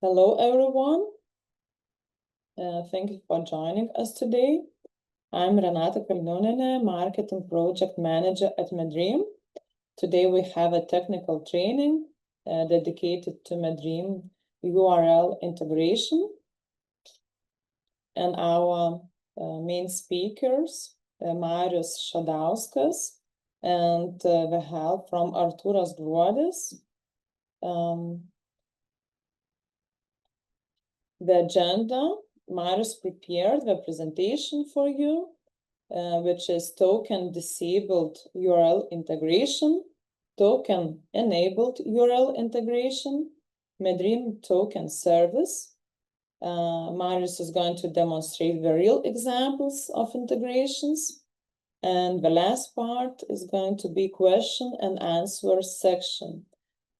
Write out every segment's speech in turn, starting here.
Hello, everyone. Thank you for joining us today. I'm Renata Kalniūnienė, Marketing Project Manager at MedDream. Today we have a technical training dedicated to MedDream URL integration. And our main speakers, Marius, Šadauskas, and the help from Artūras Gruodis. The agenda, Marius prepared the presentation for you, which is token-disabled URL integration, token-enabled URL integration, MedDream Token-service. Marius is going to demonstrate the real examples of integrations. And the last part is going to be question and answer section.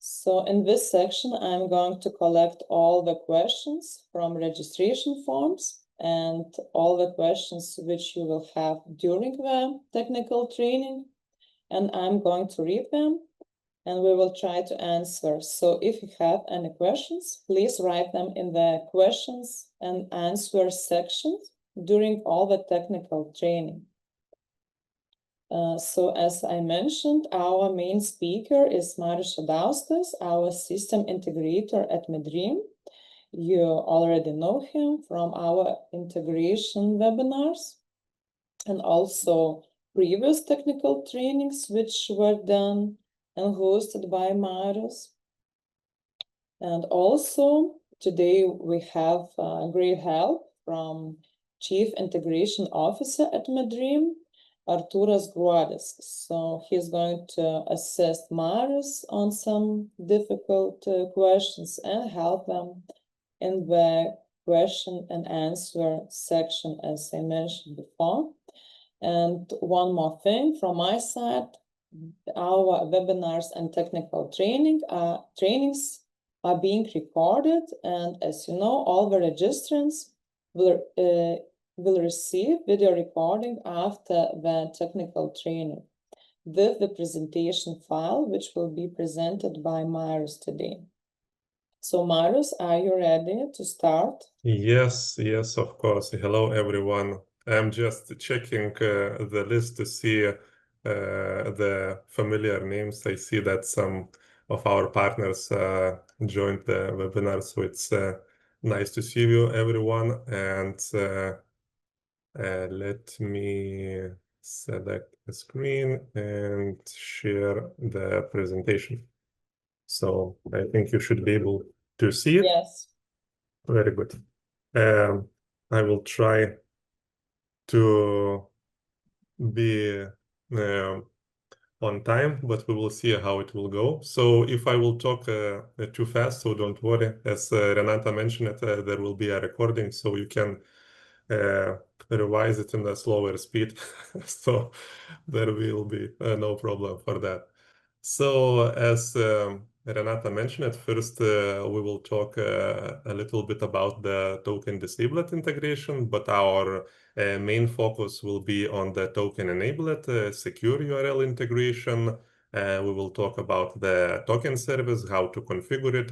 So in this section, I'm going to collect all the questions from registration forms and all the questions which you will have during the technical training. And I'm going to read them and we will try to answer. So if you have any questions, please write them in the questions and answer sections during all the technical training. So as I mentioned, our main speaker is Marius Šadauskas, our system integrator at MedDream. You already know him from our integration webinars and also previous technical trainings which were done and hosted by Marius. And also today we have great help from Chief Integration Officer at MedDream, Artūras Gruodis. So he's going to assist Marius on some difficult questions and help them in the question and answer section, as I mentioned before. And one more thing from my side, our webinars and technical trainings are being recorded. And as you know, all the registrants will receive video recording after the technical training with the presentation file, which will be presented by Marius today. So Marius, are you ready to start? Yes, of course. Hello, everyone. I'm just checking the list to see the familiar names. I see that some of our partners joined the webinar, so it's nice to see you, everyone. And let me select the screen and share the presentation. So I think you should be able to see it. Yes. Very good. I will try to be on time, but we will see how it will go. So if I will talk too fast, so don't worry. As Renata mentioned it, there will be a recording, so you can revise it in a slower speed. So there will be no problem for that. So as Renata mentioned at first, we will talk a little bit about the token disabled integration, but our main focus will be on the token enabled secure URL integration. We will talk about the token service, how to configure it,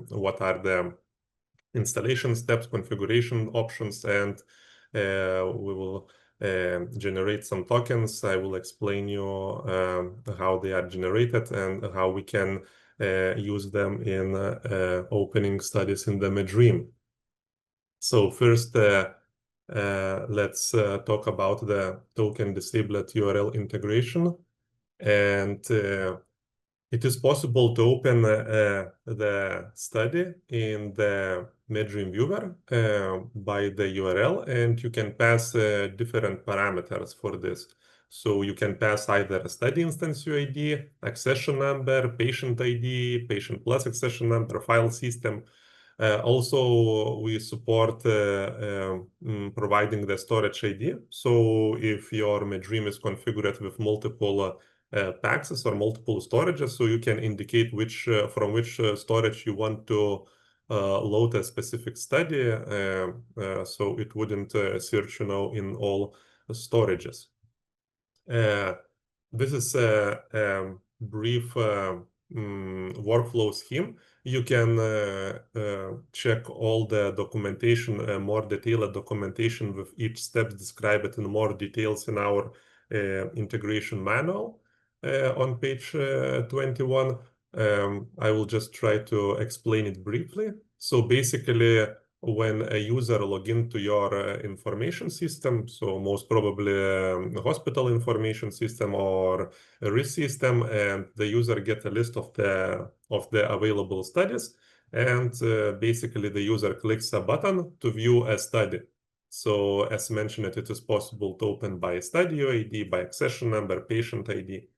what are the installation steps, configuration options, and we will generate some tokens. I will explain you how they are generated and how we can use them in opening studies in the MedDream. So first, let's talk about the token disabled URL integration. And it is possible to open the study in the MedDream viewer by the URL, and you can pass different parameters for this. So you can pass either a study instance UID, accession number, patient ID, patient plus accession number, file system. Also, we support providing the storage ID. So if your MedDream is configured with multiple packs or multiple storages, so you can indicate from which storage you want to load a specific study, so it wouldn't search, in all storages. This is a brief workflow scheme. you can check all the documentation, more detailed documentation with each step described in more details in our integration manual on page 21. I will just try to explain it briefly. So basically, when a user log into your information system, so most probably hospital information system or a RIS system, and the user get a list of the available studies, and basically the user clicks a button to view a study. So as mentioned, it is possible to open by study UID, by accession number, patient ID.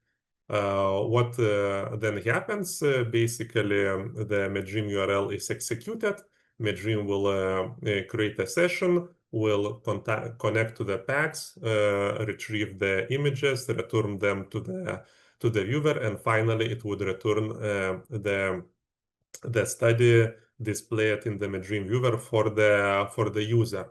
What then happens, basically the MedDream URL is executed. MedDream will create a session, will connect to the PACS, retrieve the images, return them to the viewer, and finally it would return the study displayed in the MedDream viewer for the user.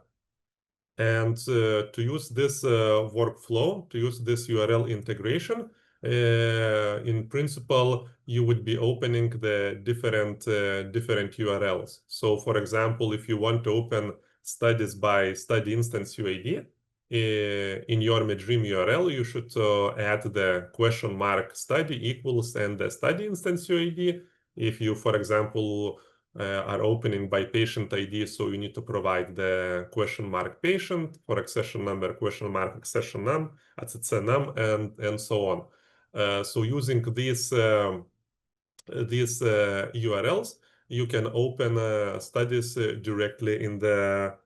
And to use this workflow, to use this URL integration, in principle, you would be opening the different URLs. So, for example, if you want to open studies by study instance UID in your MedDream URL, you should add the question mark study equals and the study instance UID. If you, for example, are opening by patient ID, so you need to provide the question mark patient, for accession number question mark accession num, ACC num, and so on. So using these URLs, you can open studies directly in the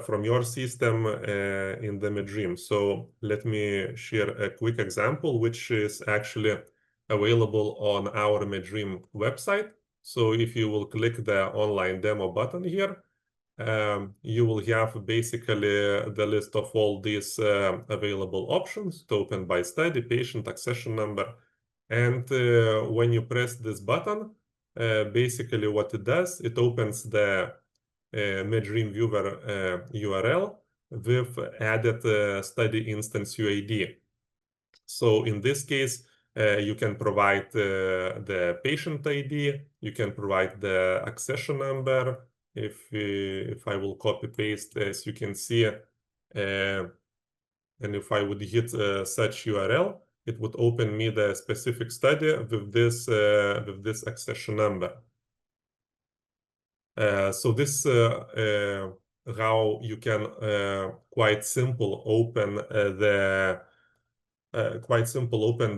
from your system in the MedDream. So let me share a quick example, which is actually available on our MedDream website. So if you will click the online demo button here, you will have basically the list of all these available options to open by study, patient, accession number. And when you press this button, basically what it does, it opens the MedDream viewer URL with added study instance UID. So in this case, you can provide the patient ID, you can provide the accession number. If I will copy paste, as you can see, and if I would hit such URL, it would open me the specific study with this accession number. So this how you can quite simple open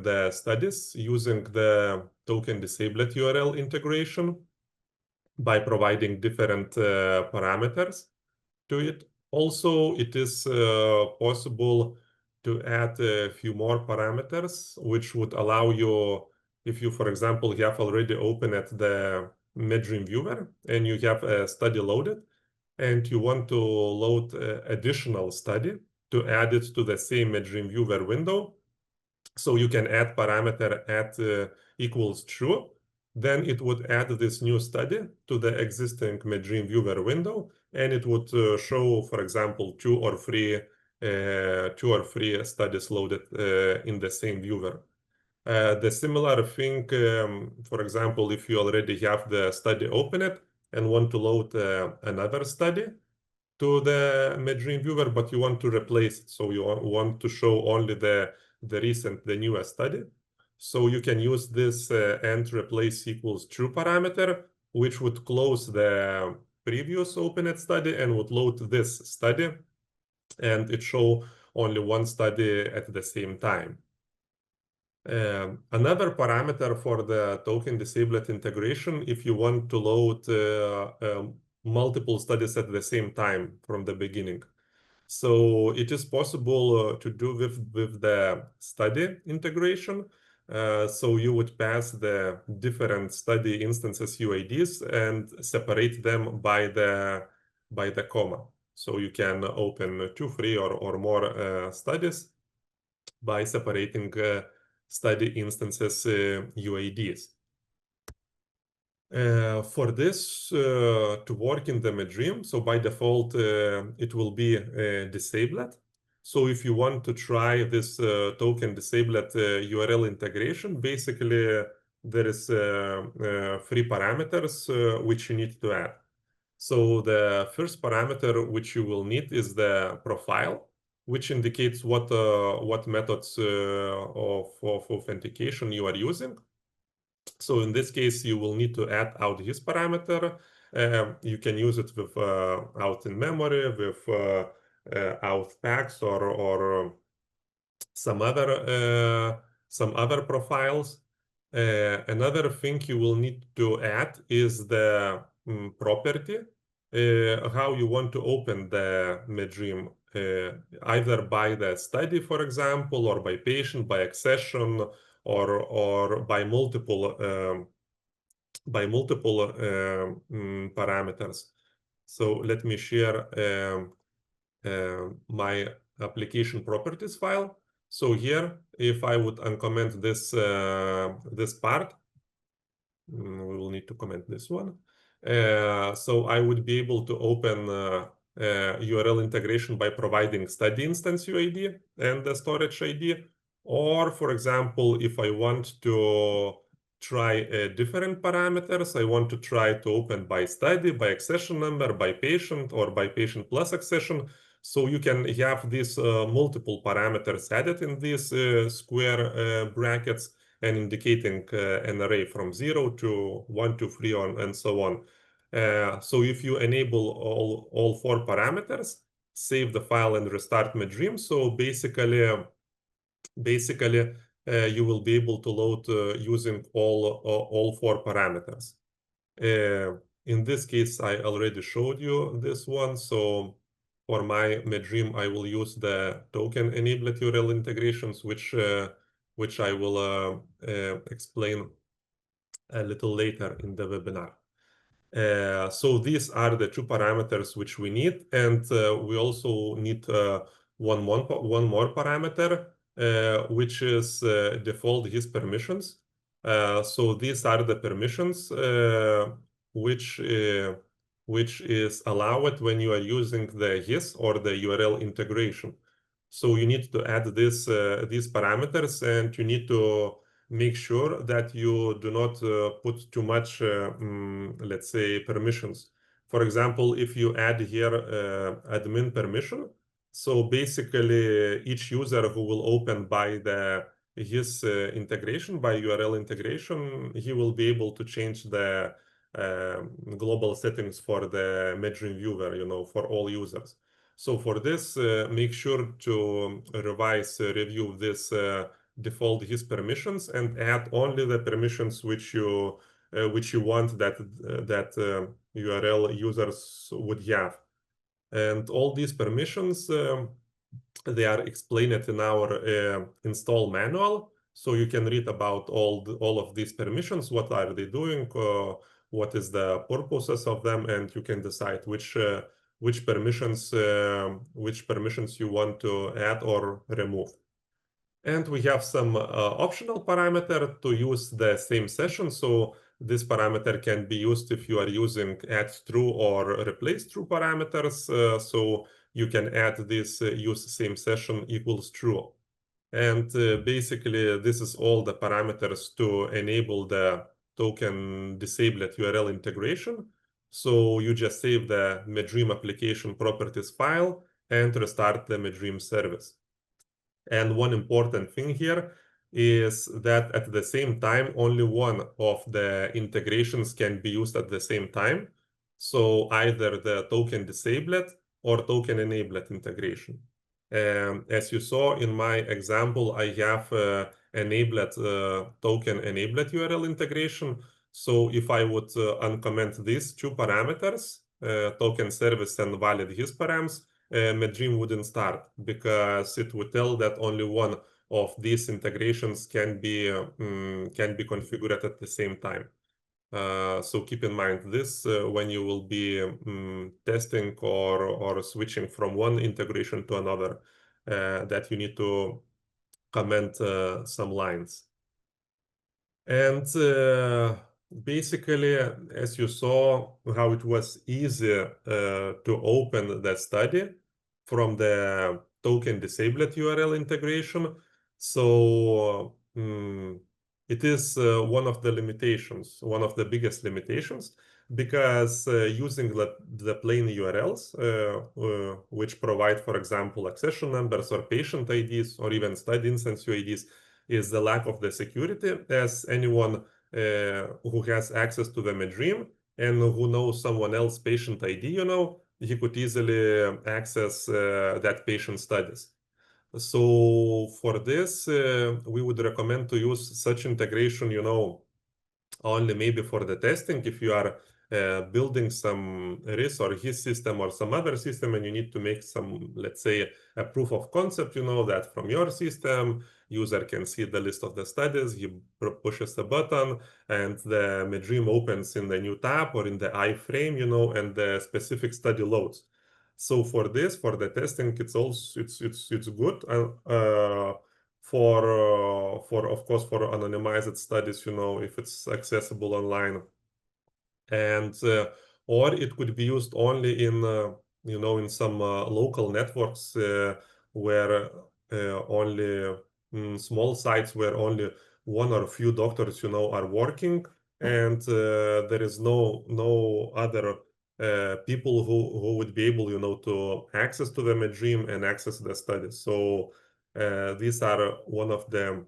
the studies using the token disabled URL integration by providing different parameters to it. Also, it is possible to add a few more parameters, which would allow you, if you, for example, have already opened at the MedDream viewer and you have a study loaded, and you want to load additional study to add it to the same MedDream viewer window. So you can add parameter at equals true. Then it would add this new study to the existing MedDream viewer window, and it would show, for example, two or three studies loaded in the same viewer. The similar thing, for example, if you already have the study opened and want to load another study to the MedDream viewer, but you want to replace it, so you want to show only the newest study. So you can use this and replace equals true parameter, which would close the previous opened study and would load this study, and it show only one study at the same time. Another parameter for the token disabled integration, if you want to load multiple studies at the same time from the beginning. So it is possible to do with the study integration. So you would pass the different study instances UIDs and separate them by the comma. So you can open 2, 3, or more studies by separating study instances UIDs. For this to work in the MedDream, so by default it will be disabled. So if you want to try this token disabled URL integration, basically there is three parameters which you need to add. So the first parameter which you will need is the profile, which indicates what methods of authentication you are using. So in this case, you will need to add out his parameter. You can use it with out in memory, with out packs or some other profiles. Another thing you will need to add is the property, how you want to open the MedDream, either by the study, for example, or by patient, by accession, or by multiple parameters. So let me share my application properties file. So here, if I would uncomment this this part, we will need to comment this one. So I would be able to open URL integration by providing study instance UID and the storage ID. Or, for example, if I want to try different parameters, I want to try to open by study, by accession number, by patient, or by patient plus accession. So you can have these multiple parameters added in these square brackets, and indicating an array from 0 to 1 to 3 and so on. So if you enable all four parameters, save the file and restart MedDream, so basically you will be able to load using all four parameters. In this case, I already showed you this one. So for my MedDream, I will use the token-enabled URL integrations, which I will explain a little later in the webinar. So these are the two parameters which we need, and we also need one more parameter, which is default his permissions. So these are the permissions which is allowed when you are using the his or the URL integration. So you need to add these parameters, and you need to make sure that you do not put too much, let's say, permissions. For example, if you add here admin permission, so basically each user who will open by his integration, by URL integration, he will be able to change the global settings for the MedDream viewer, for all users. So for this, make sure to review this default his permissions and add only the permissions which you want that URL users would have. And all these permissions, they are explained in our install manual. So you can read about all of these permissions, what are they doing, what is the purposes of them, and you can decide which permissions you want to add or remove. And we have some optional parameter to use the same session. So this parameter can be used if you are using add true or replace true parameters. So you can add this use same session equals true. And basically, this is all the parameters to enable the token disabled URL integration. So you just save the MedDream application properties file and restart the MedDream service. And one important thing here is that at the same time, only one of the integrations can be used at the same time. So either the token disabled or token enabled integration. As you saw in my example, I have enabled token enabled URL integration. So if I would uncomment these two parameters, token service and valid his params, MedDream wouldn't start because it would tell that only one of these integrations can be configured at the same time. So keep in mind this when you will be testing or switching from one integration to another, that you need to comment some lines. And basically, as you saw, how it was easy to open the study from the token disabled URL integration. So it is one of the limitations, one of the biggest limitations, because using the plain URLs, which provide, for example, accession numbers or patient IDs or even study instance UIDs, is the lack of the security, as anyone who has access to the MedDream and who knows someone else's patient ID, he could easily access that patient studies. So for this, we would recommend to use such integration, only maybe for the testing. If you are building some RIS or HIS system or some other system, and you need to make some, let's say, a proof of concept, that from your system, user can see the list of the studies, he pushes a button, and the MedDream opens in the new tab or in the iframe, and the specific study loads. So for this, for the testing, it's also it's good. For of course, for anonymized studies, if it's accessible online, and or it could be used only in in some local networks where only small sites where only one or a few doctors are working, and there is no other people who would be able to access to the MedDream and access the studies. So these are one of the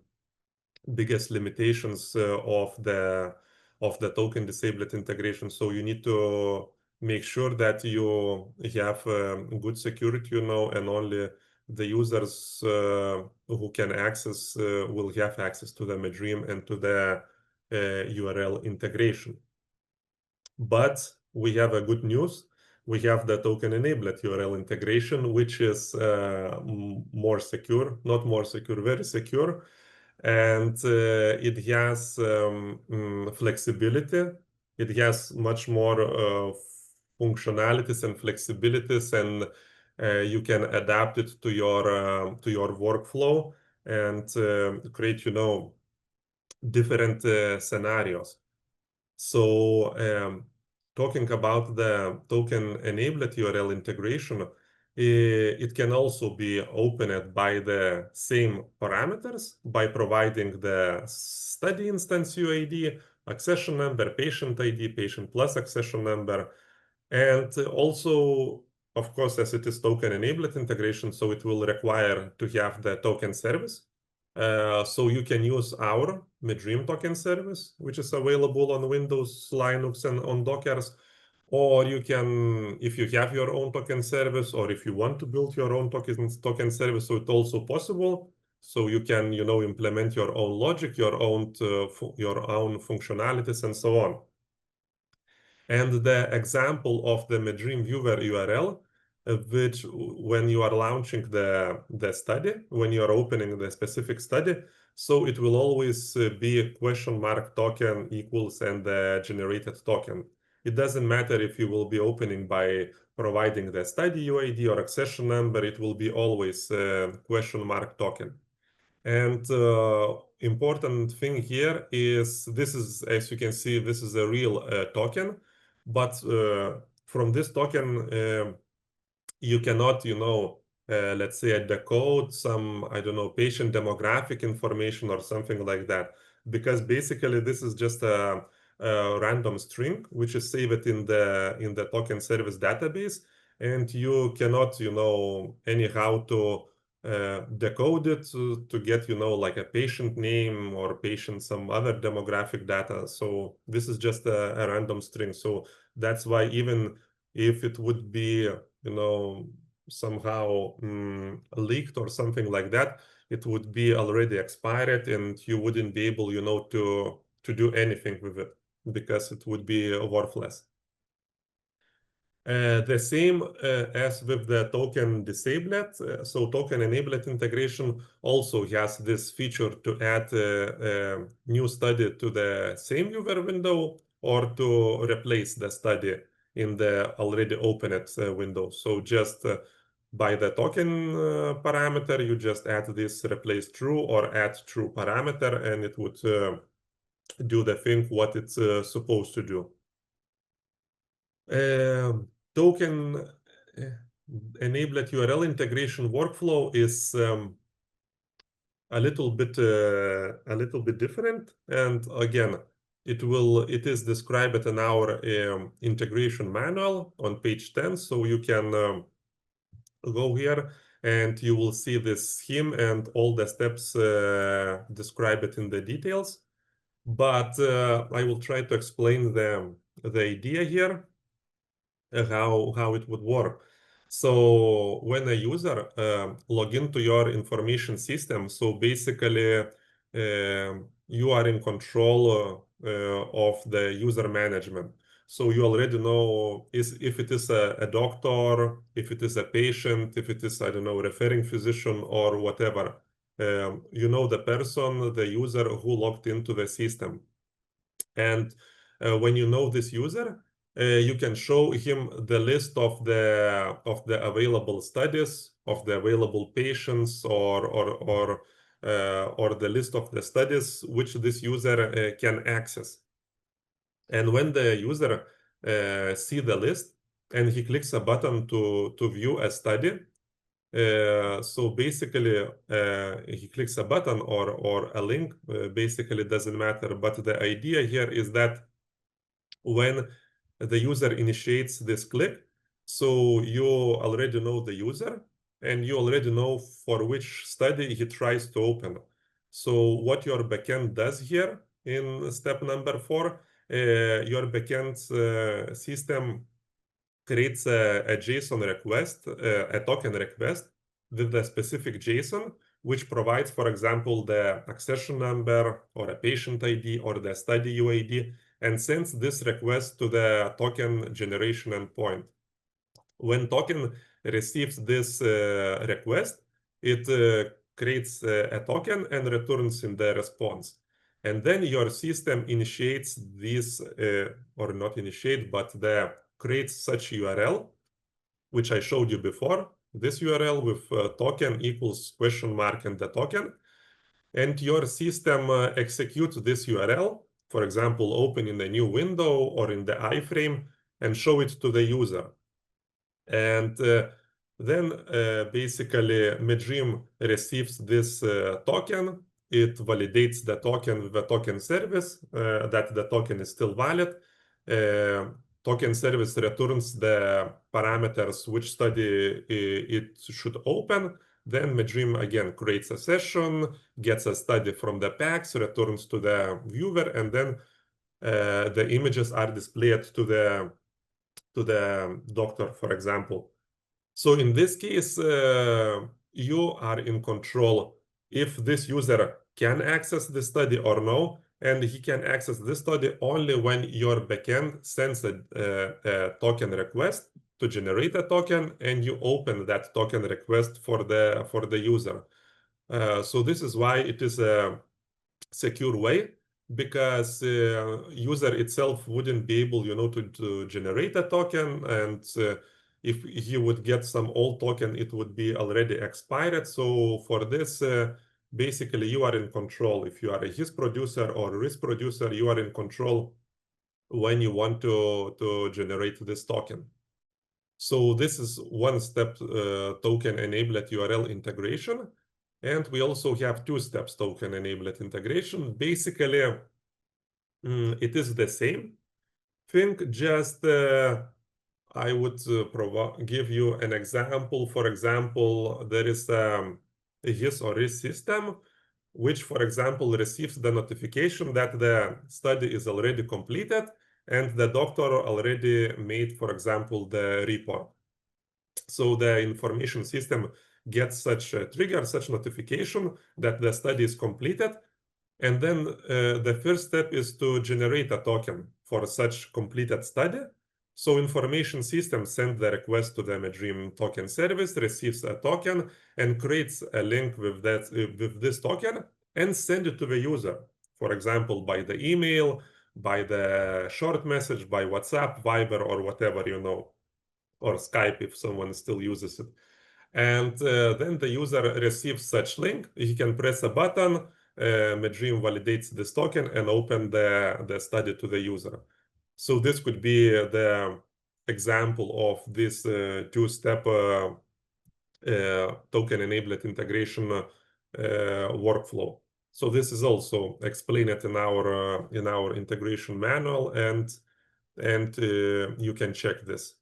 biggest limitations of the token disabled integration. So you need to make sure that you have good security, and only the users who can access will have access to the MedDream and to the URL integration. But we have a good news. We have the token-enabled URL integration, which is more secure, not more secure, very secure. And it has flexibility. It has much more functionalities and flexibilities, and you can adapt it to your workflow and create, different scenarios. So talking about the token-enabled URL integration, it can also be opened by the same parameters by providing the study instance UID, accession number, patient ID, patient plus accession number, and also, of course, as it is token-enabled integration, so it will require to have the token service. So you can use our MedDream token service, which is available on Windows, Linux, and on Dockers. Or you can, if you have your own token service, or if you want to build your own token service, so it's also possible. So you can, implement your own logic, your own functionalities, and so on. And the example of the MedDream viewer URL, which when you are launching the study, when you are opening the specific study, so it will always be a question mark token equals and the generated token. It doesn't matter if you will be opening by providing the study UID or accession number, it will be always question mark token. And important thing here is this is, as you can see, this is a real token, but from this token, you cannot, let's say, decode some, I don't know, patient demographic information or something like that, because basically this is just a random string which is saved in the token service database, and you cannot, anyhow to decode it to get, like a patient name or patient some other demographic data. So this is just a random string. So that's why even if it would be, somehow leaked or something like that, it would be already expired, and you wouldn't be able, to do anything with it because it would be worthless. The same as with the token disabled, so token enabled integration also has this feature to add a new study to the same viewer window or to replace the study in the already opened window. So just by the token parameter, you just add this replace true or add true parameter, and it would do the thing what it's supposed to do. Token enabled URL integration workflow is a little bit different. And again, it is described in our integration manual on page 10. So you can go here and you will see this scheme and all the steps described in the details. But I will try to explain the idea here, how it would work. So when a user log into your information system, so basically you are in control of the user management. So you already know if it is a doctor, if it is a patient, if it is, I don't know, referring physician or whatever. You know the person, the user who logged into the system. And when you know this user, you can show him the list of the available studies, of the available patients, or the list of the studies which this user can access. And when the user see the list and he clicks a button to view a study, so basically he clicks a button or a link, basically doesn't matter. But the idea here is that when the user initiates this click, so you already know the user and you already know for which study he tries to open. So what your backend does here in step number 4, your backend system creates a JSON request, a token request with the specific JSON, which provides, for example, the accession number or a patient ID or the study UID, and sends this request to the token generation endpoint. When token receives this request, it creates a token and returns in the response. And then your system initiates this, or not initiate, but creates such URL, which I showed you before, this URL with token equals question mark and the token. And your system executes this URL, for example, open in a new window or in the iframe and show it to the user. And then basically MedDream receives this token. It validates the token with the token service, that the token is still valid. Token service returns the parameters which study it should open. Then MedDream again creates a session, gets a study from the packs, returns to the viewer, and then the images are displayed to the doctor, for example. So in this case, you are in control if this user can access the study or no, and he can access this study only when your backend sends a token request to generate a token, and you open that token request for the user. So this is why it is a secure way, because user itself wouldn't be able, to generate a token, and if he would get some old token, it would be already expired. So for this, basically you are in control. If you are his producer or risk producer, you are in control when you want to generate this token. So this is one step token enabled URL integration. And we also have 2 steps token enabled integration. Basically, it is the same thing, just I would give you an example. For example, there is his or his system, which, for example, receives the notification that the study is already completed and the doctor already made, for example, the report. So the information system gets such a trigger, such notification that the study is completed. And then the first step is to generate a token for such completed study. So information system sends the request to the MedDream token service, receives a token, and creates a link with this token and send it to the user. For example, by the email, by the short message, by WhatsApp, Viber, or whatever you know, or Skype if someone still uses it. And then the user receives such link. He can press a button. MedDream validates this token and open the study to the user. So this could be the example of this 2-step token-enabled integration workflow. So this is also explained in our integration manual, and you can check this.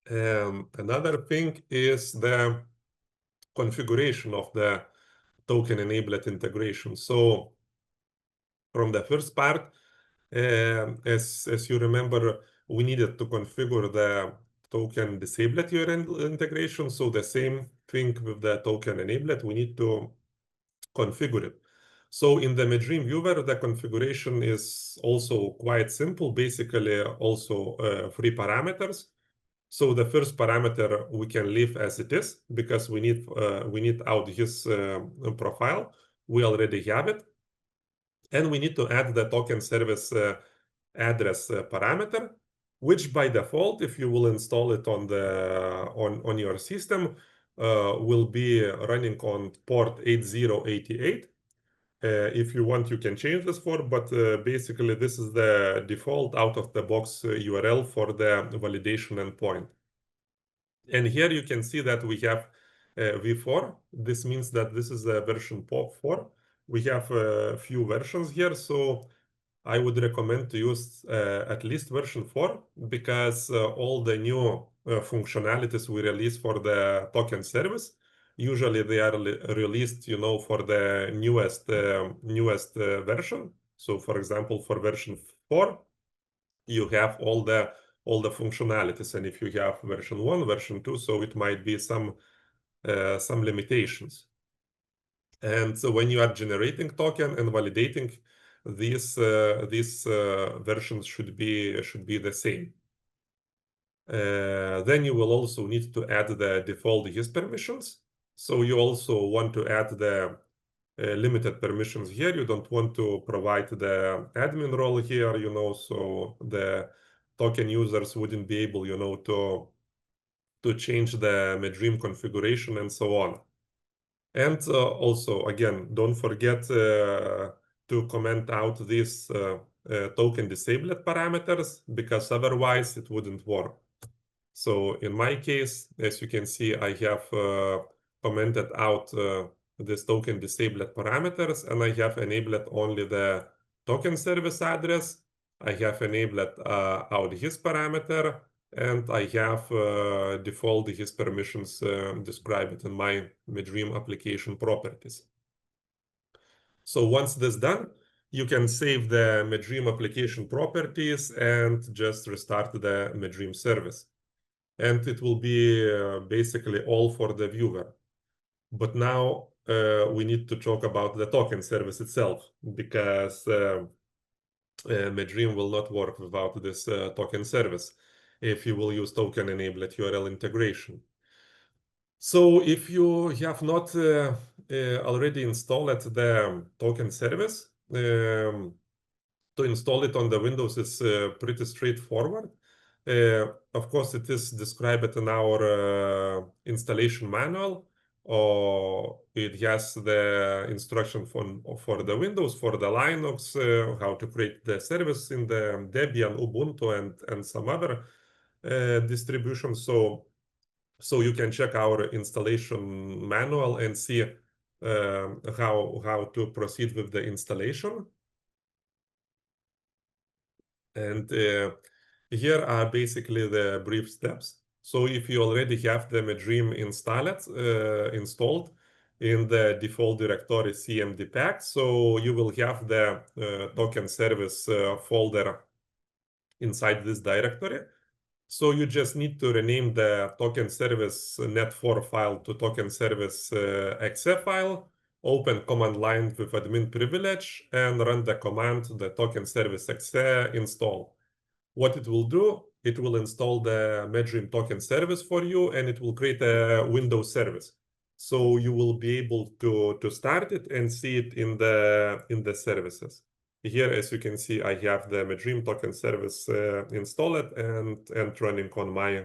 Another thing is the configuration of the token-enabled integration. So from the first part, as you remember, we needed to configure the token disabled URL integration. So the same thing with the token enabled, we need to configure it. So in the MedDream viewer, the configuration is also quite simple, basically also 3 parameters. So the first parameter we can leave as it is because we need out his profile. We already have it. And we need to add the token service address parameter, which by default, if you will install it on your system, will be running on port 8088. If you want, you can change this for, but basically this is the default out-of-the-box URL for the validation endpoint. And here you can see that we have v4. This means that this is the version 4. We have a few versions here, so I would recommend to use at least version 4 because all the new functionalities we release for the token service, usually they are released, for the newest version. So, for example, for version 4, you have all the functionalities, and if you have version 1, version 2, so it might be some limitations. And so when you are generating token and validating, these versions should be the same. Then you will also need to add the default use permissions. So you also want to add the limited permissions here. You don't want to provide the admin role here, so the token users wouldn't be able, to change the MedDream configuration and so on. And also, again, don't forget to comment out these token disabled parameters, because otherwise it wouldn't work. So in my case, as you can see, I have commented out this token disabled parameters, and I have enabled only the token service address. I have enabled out his parameter, and I have default his permissions described in my MedDream application properties. So once this done, you can save the MedDream application properties and just restart the MedDream service. And it will be basically all for the viewer. But now we need to talk about the token service itself, because MedDream will not work without this token service if you will use token-enabled URL integration. So if you have not already installed the token service, to install it on the Windows is pretty straightforward. Of course, it is described in our installation manual, or it has the instruction for the Windows, for the Linux, how to create the service in the Debian, Ubuntu, and some other distributions. So you can check our installation manual and see how to proceed with the installation. And here are basically the brief steps. So if you already have the MedDream installed in the default directory cmdpack, so you will have the token service folder inside this directory. So you just need to rename the token service net4 file to token service exe file, open command line with admin privilege, and run the command the token service exe install. What it will do, it will install the MedDream token service for you, and it will create a Windows service. So you will be able to start it and see it in the services. Here, as you can see, I have the MedDream token service installed and running on my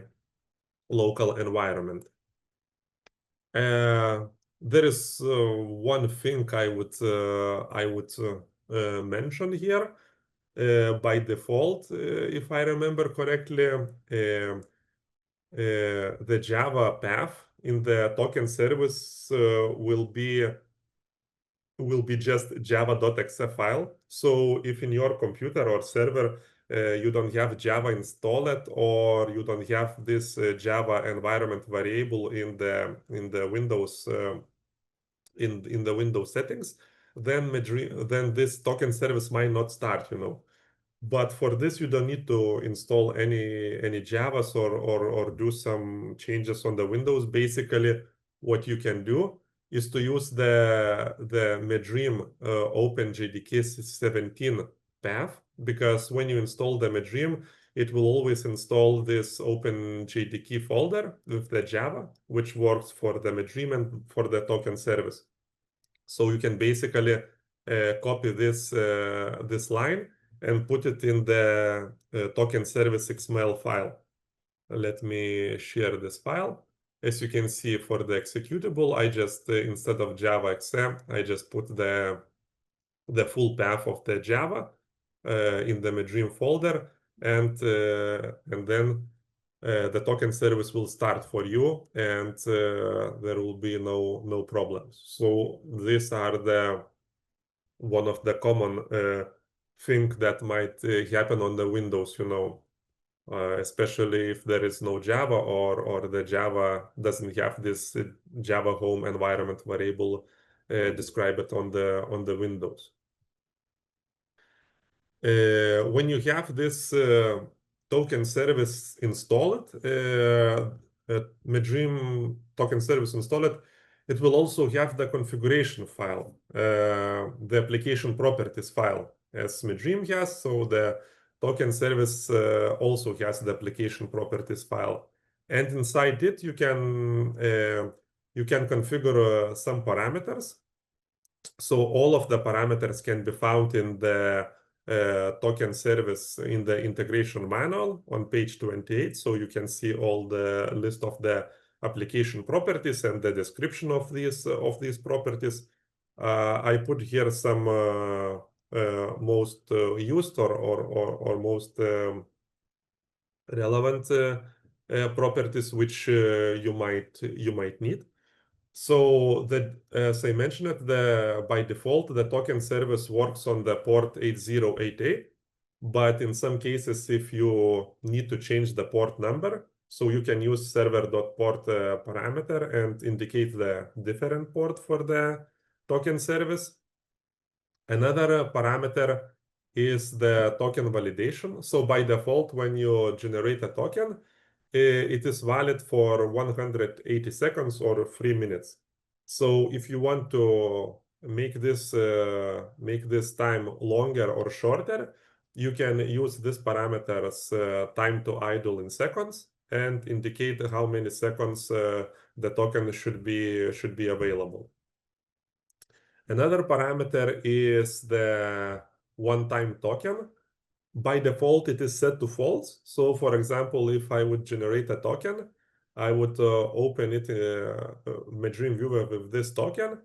local environment. There is one thing I would mention here. By default, if I remember correctly, the Java path in the token service will be just java.exe file. So if in your computer or server you don't have Java installed, or you don't have this Java environment variable in the Windows in the Windows settings, then this token service might not start, you know. But for this, you don't need to install any Javas or do some changes on the Windows. Basically, what you can do is to use the MedDream OpenJDK 17 path, because when you install the MedDream, it will always install this OpenJDK folder with the Java, which works for the MedDream and for the token service. So you can basically copy this line and put it in the token service XML file. Let me share this file. As you can see, for the executable, I just instead of Java.exe, I just put the full path of the Java in the MedDream folder, and then the token service will start for you, and there will be no problems. So these are one of the common thing that might happen on the Windows, you know, especially if there is no Java, or the Java doesn't have this Java home environment variable described on the Windows. When you have this token service installed, MedDream token service installed, it will also have the configuration file, the application properties file, as MedDream has. So the token service also has the application properties file, and inside it you can configure some parameters. So all of the parameters can be found in the token service in the integration manual on page 28. So you can see all the list of the application properties and the description of these properties. I put here some most used or most relevant properties which you might need. So as I mentioned it, by default, the token service works on the port 8088. But in some cases, if you need to change the port number, so you can use server.port parameter and indicate the different port for the token service. Another parameter is the token validation. So by default, when you generate a token, it is valid for 180 seconds or 3 minutes. So if you want to make this time longer or shorter, you can use this parameters time to idle in seconds and indicate how many seconds the token should be available. Another parameter is the one-time token. By default, it is set to false. So for example, if I would generate a token, I would open it MedDream viewer with this token,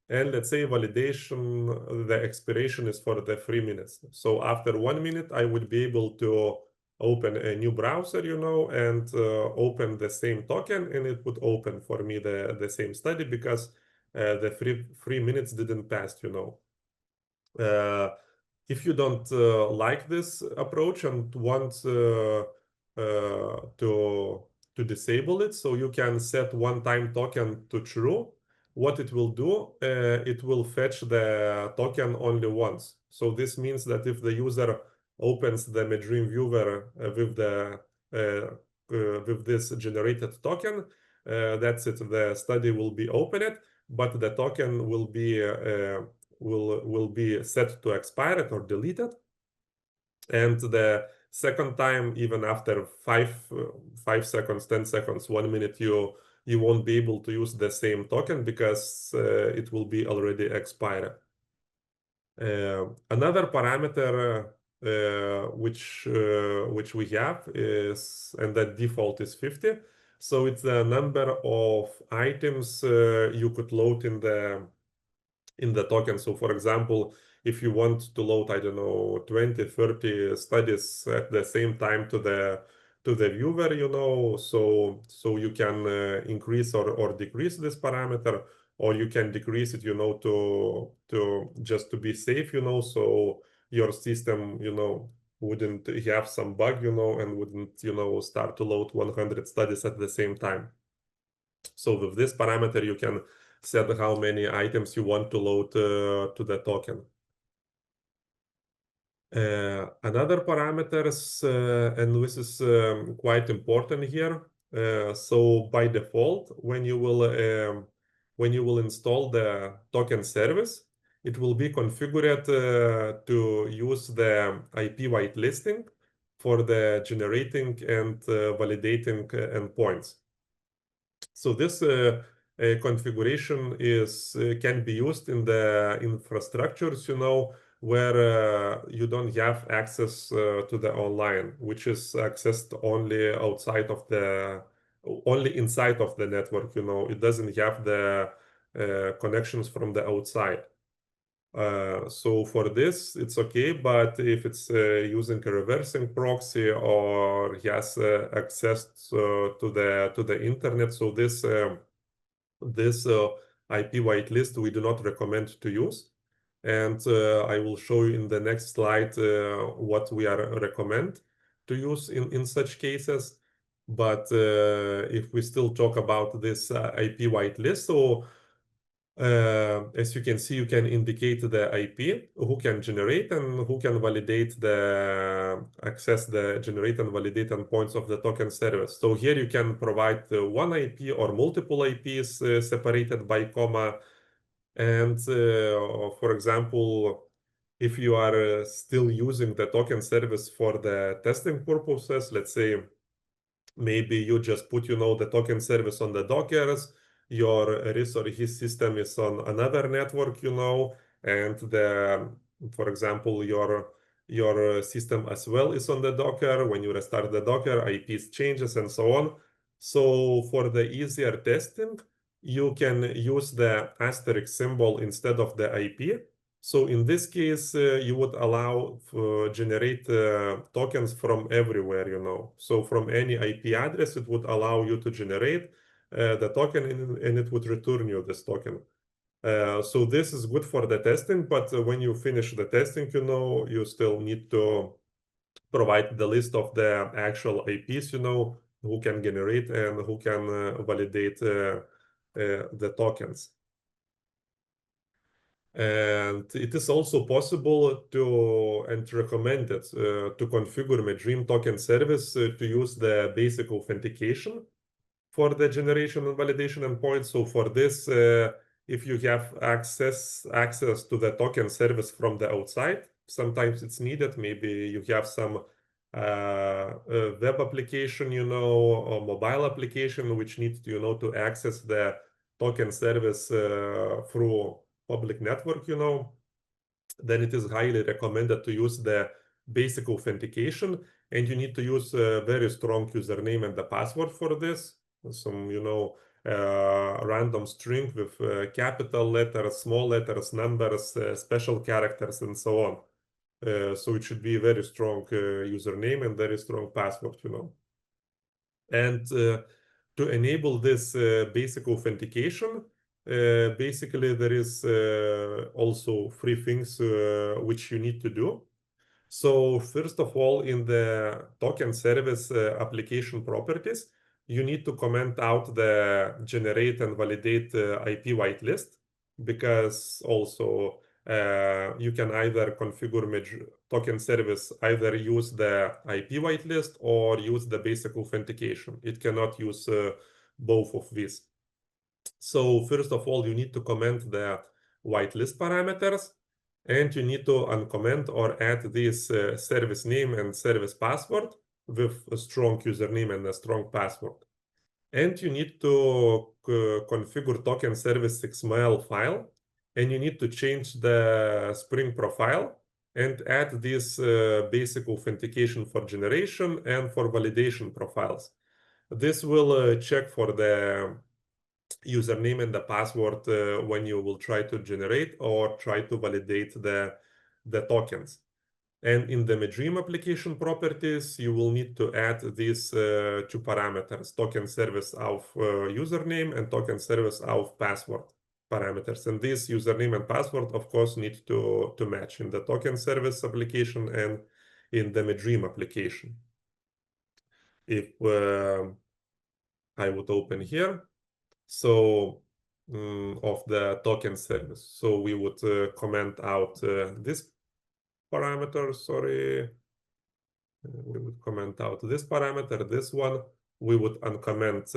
and let's say validation, the expiration is for the 3 minutes. So after 1 minute, I would be able to open a new browser, you know, and open the same token, and it would open for me the same study, because the 3 minutes didn't pass, you know. If you don't like this approach and want to disable it, so you can set one-time token to true. What it will do, it will fetch the token only once. So this means that if the user opens the MedDream viewer with this generated token, that's it. The study will be opened, but the token will be set to expired or deleted. And the second time, even after 5 seconds, 10 seconds, 1 minute, you won't be able to use the same token, because it will be already expired. Another parameter which we have is, and that default is 50. So it's the number of items you could load in the token. So for example, if you want to load, I don't know, 20, 30 studies at the same time to the viewer, you know, so you can increase or decrease this parameter, or you can decrease it, you know, to just to be safe, you know, so your system, you know, wouldn't have some bug, you know, and wouldn't, you know, start to load 100 studies at the same time. So with this parameter, you can set how many items you want to load to the token. Another parameters, and this is quite important here. So by default, when you will install the token service, it will be configured to use the IP whitelisting for the generating and validating endpoints. So this configuration is can be used in the infrastructures, you know, where you don't have access to the online, which is accessed only only inside of the network, you know. It doesn't have the connections from the outside. So for this, it's okay, but if it's using a reversing proxy or has access to the internet, so this IP whitelist we do not recommend to use. And I will show you in the next slide what we recommend to use in such cases. But if we still talk about this IP whitelist, so as you can see, you can indicate the IP, who can generate and who can validate access the generate and validate endpoints of the token service. So here you can provide one IP or multiple IPs separated by comma. And for example, if you are still using the token service for the testing purposes, let's say maybe you just put, you know, the token service on the Dockers, your his system is on another network, you know, and for example, your system as well is on the Docker. When you restart the Docker, IPs changes and so on. So for the easier testing, you can use the asterisk symbol instead of the IP. So in this case, you would allow generate tokens from everywhere, you know. So from any IP address, it would allow you to generate the token and it would return you this token. So this is good for the testing, but when you finish the testing, you know, you still need to provide the list of the actual IPs, you know, who can generate and who can validate the tokens. And it is also possible and recommended to configure MedDream token service to use the basic authentication for the generation and validation endpoints. So for this, if you have access to the token service from the outside, sometimes it's needed. Maybe you have some web application, you know, or mobile application which needs, you know, to access the token service through public network, you know, then it is highly recommended to use the basic authentication, and you need to use a very strong username and the password for this. Some, you know, random string with capital letters, small letters, numbers, special characters, and so on. So it should be a very strong username and very strong password, you know. And to enable this basic authentication, basically there is also 3 things which you need to do. So first of all, in the token service application properties, you need to comment out the generate and validate IP whitelist, because also you can either configure token service, either use the IP whitelist or use the basic authentication. It cannot use both of these. So first of all, you need to comment the whitelist parameters, and you need to uncomment or add this service name and service password with a strong username and a strong password. And you need to configure token service XML file, and you need to change the Spring profile and add this basic authentication for generation and for validation profiles. This will check for the username and the password when you will try to generate or try to validate the tokens. And in the MedDream application properties, you will need to add these two parameters, token service of username and token service of password parameters. And this username and password, of course, need to match in the token service application and in the MedDream application. If I would open here, so of the token service, so we would comment out this parameter, sorry. We would comment out this parameter, this one. We would uncomment,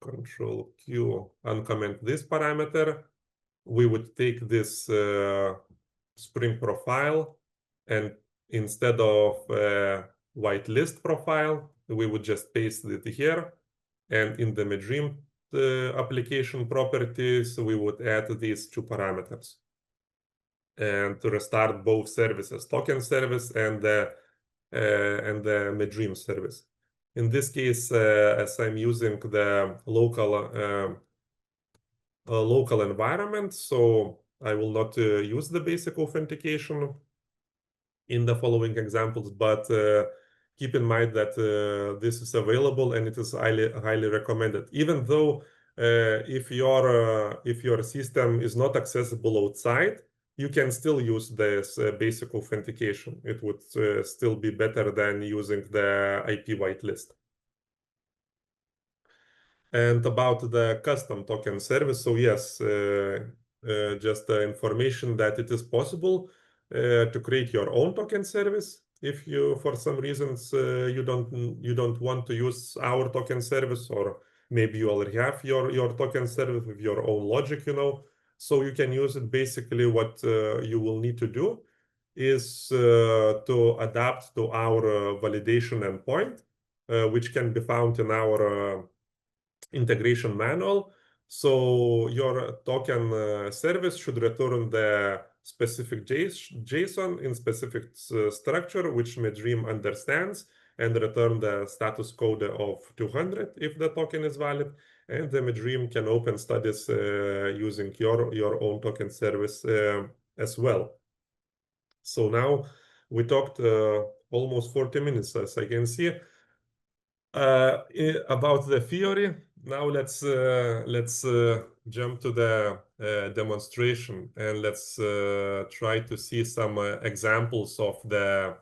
Control Q, uncomment this parameter. We would take this Spring profile, and instead of whitelist profile, we would just paste it here. And in the MedDream application properties, we would add these two parameters. And to restart both services, token service and the MedDream service. In this case, as I'm using the local environment, so I will not use the basic authentication in the following examples, but keep in mind that this is available and it is highly recommended. Even though if your system is not accessible outside, you can still use this basic authentication. It would still be better than using the IP whitelist. And about the custom token service, so yes, just the information that it is possible to create your own token service. If you, for some reasons, you don't want to use our token service, or maybe you already have your token service with your own logic, so you can use it. Basically, what you will need to do is to adapt to our validation endpoint, which can be found in our integration manual. So your token service should return the specific JSON in specific structure, which MedDream understands, and return the status code of 200 if the token is valid. And the MedDream can open studies using your own token service as well. So now we talked almost 40 minutes, as I can see, about the theory. Now let's jump to the demonstration, and let's try to see some examples of the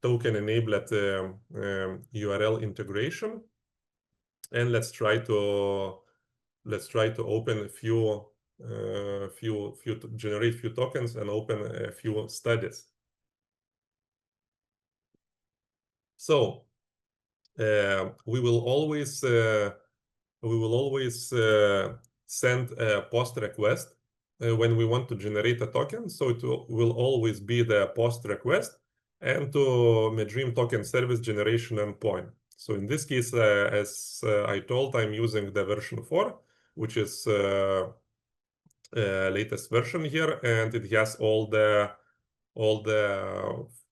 token-enabled URL integration, and let's try to open a few generate few tokens and open a few studies. So we will always send a post request when we want to generate a token. So it will always be the post request and to MedDream token service generation endpoint. So in this case, as I told, I'm using the version 4, which is latest version here, and it has all the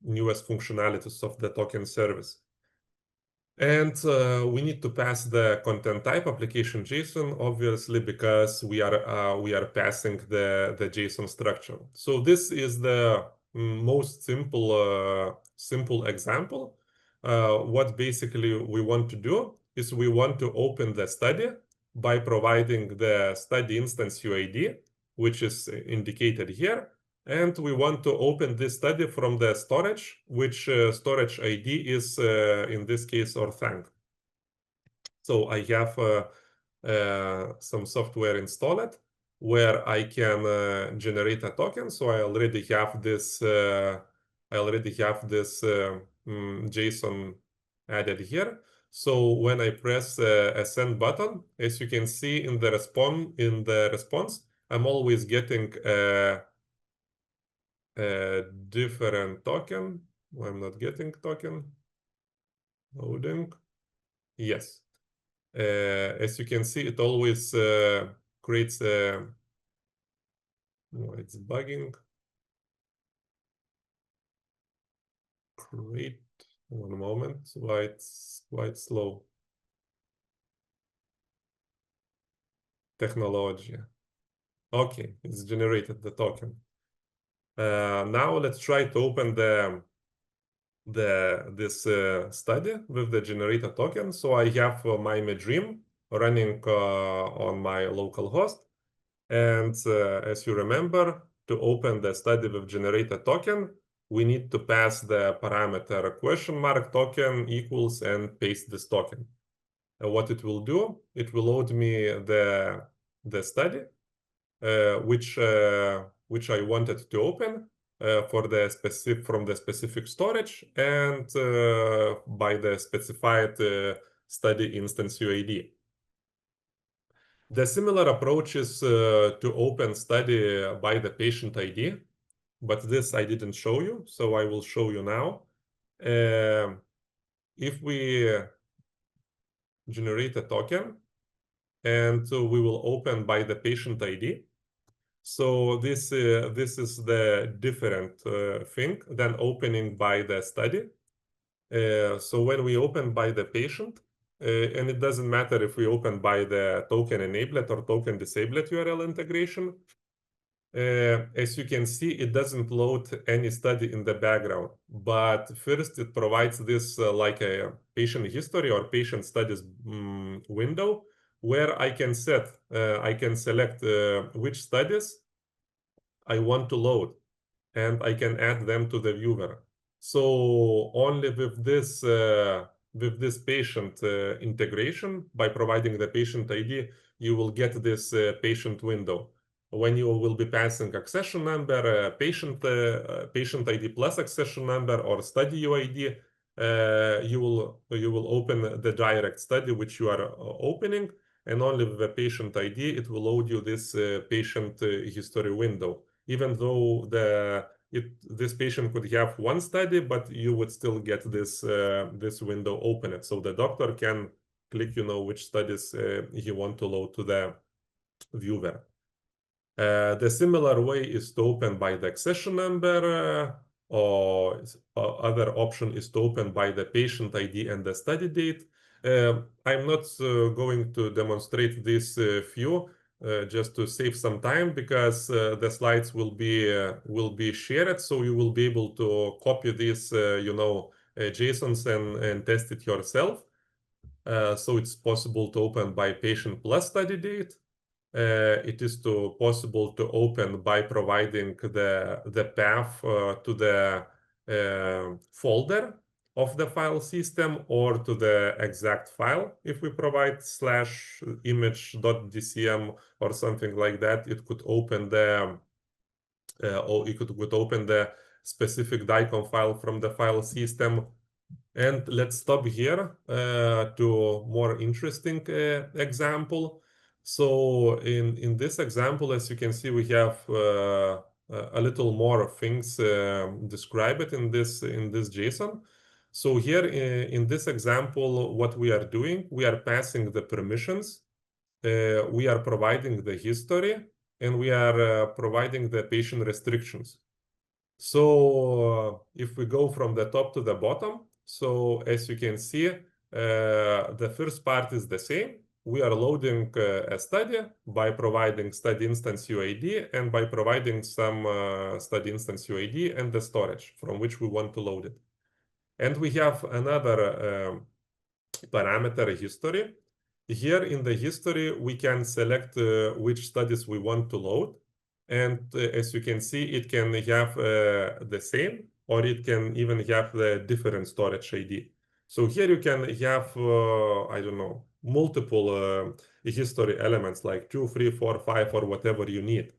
newest functionalities of the token service. And we need to pass the content type application JSON, obviously, because we are passing the JSON structure. So this is the most simple example. What basically we want to do is we want to open the study by providing the study instance UID, which is indicated here. And we want to open this study from the storage, which storage ID is, in this case, Orthang. So I have some software installed where I can generate a token. So I already have this JSON added here. So when I press a send button, as you can see in the response, I'm always getting a different token. I'm not getting token. Loading. Yes. As you can see, it always creates a... No, it's bugging. Create. One moment. Why it's quite slow. Technology. Okay, it's generated the token. Now let's try to open this study with the generator token. So I have my MedDream running on my local host. And as you remember, to open the study with generator token, we need to pass the parameter $token equals and paste this token. What it will do, it will load me the study, which I wanted to open from the specific storage and by the specified study instance UID. The similar approach is to open study by the patient ID, but this I didn't show you, so I will show you now. If we generate a token, and we will open by the patient ID. So this is the different thing than opening by the study. So when we open by the patient, and it doesn't matter if we open by the token enabled or token disabled URL integration, as you can see, it doesn't load any study in the background. But first, it provides this like a patient history or patient studies window where I can select which studies I want to load, and I can add them to the viewer. So only with this patient integration, by providing the patient ID, you will get this patient window. When you will be passing accession number, patient ID plus accession number, or study UID, you will open the direct study which you are opening, and only with the patient ID it will load you this patient history window. Even though this patient could have one study, but you would still get this window open, so the doctor can click, which studies he want to load to the viewer. The similar way is to open by the accession number, or other option is to open by the patient ID and the study date. I'm not going to demonstrate this few, just to save some time, because the slides will be shared, so you will be able to copy this, JSONs and test it yourself. So it's possible to open by patient plus study date. It is possible to open by providing the path to the folder of the file system, or to the exact file. If we provide /image.dcm or something like that, it could open the specific DICOM file from the file system. And let's stop here to more interesting example. So in this example, as you can see, we have a little more things described in this JSON. So here in this example, what we are doing, we are passing the permissions, we are providing the history, and we are providing the patient restrictions. So if we go from the top to the bottom, so as you can see, the first part is the same. We are loading a study by providing study instance UID, and by providing some study instance UID and the storage from which we want to load it. And we have another parameter history. Here in the history, we can select which studies we want to load. And as you can see, it can have the same, or it can even have the different storage ID. So here you can have, I don't know, multiple history elements, like 2, 3, 4, 5, or whatever you need.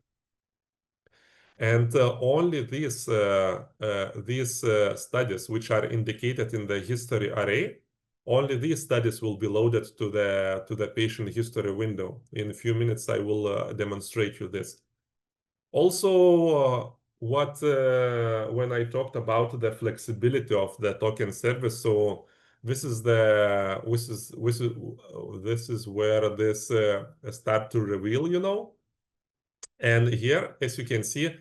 And only these studies which are indicated in the history array, only these studies will be loaded to the patient history window. In a few minutes, I will demonstrate you this. Also, when I talked about the flexibility of the token service, so this is where this start to reveal, And here, as you can see,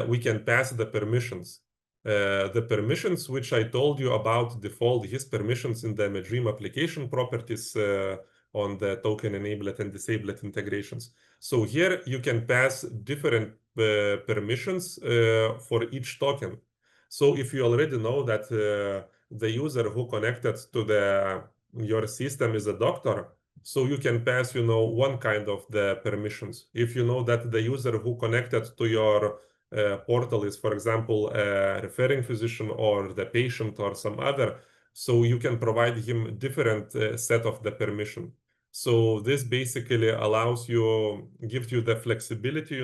we can pass the permissions. The permissions which I told you about default his permissions in the MedDream application properties on the token enabled and disabled integrations. So here you can pass different permissions for each token. So if you already know that the user who connected to your system is a doctor, so you can pass, one kind of the permissions. If you know that the user who connected to your portal is, for example, a referring physician or the patient or some other, so you can provide him different set of the permission. So this basically gives you the flexibility,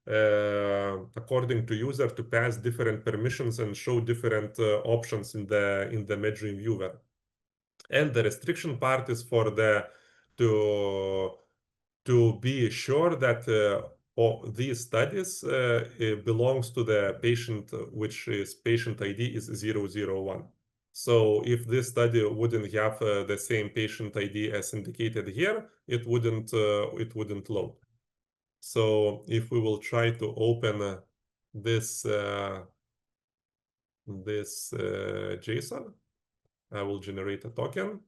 according to user, to pass different permissions and show different options in the MedDream viewer. And the restriction part is for to be sure that these studies belongs to the patient, which is patient ID is 001. So if this study wouldn't have the same patient ID as indicated here, it wouldn't load. So if we will try to open this JSON, I will generate a token.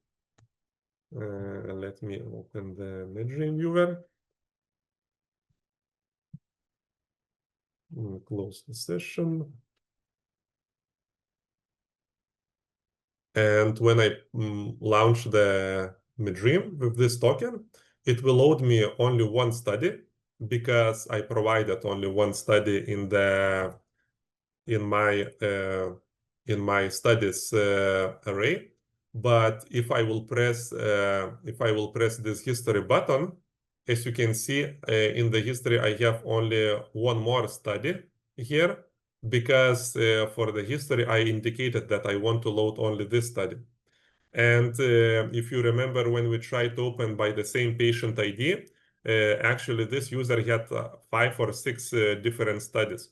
Let me open the MedDream viewer. Close the session. And when I launch the MedDream with this token, it will load me only one study because I provided only one study in my studies array. But if I will press this history button, as you can see in the history, I have only one more study here, because for the history, I indicated that I want to load only this study. And if you remember, when we tried to open by the same patient ID, actually this user had 5 or 6 different studies.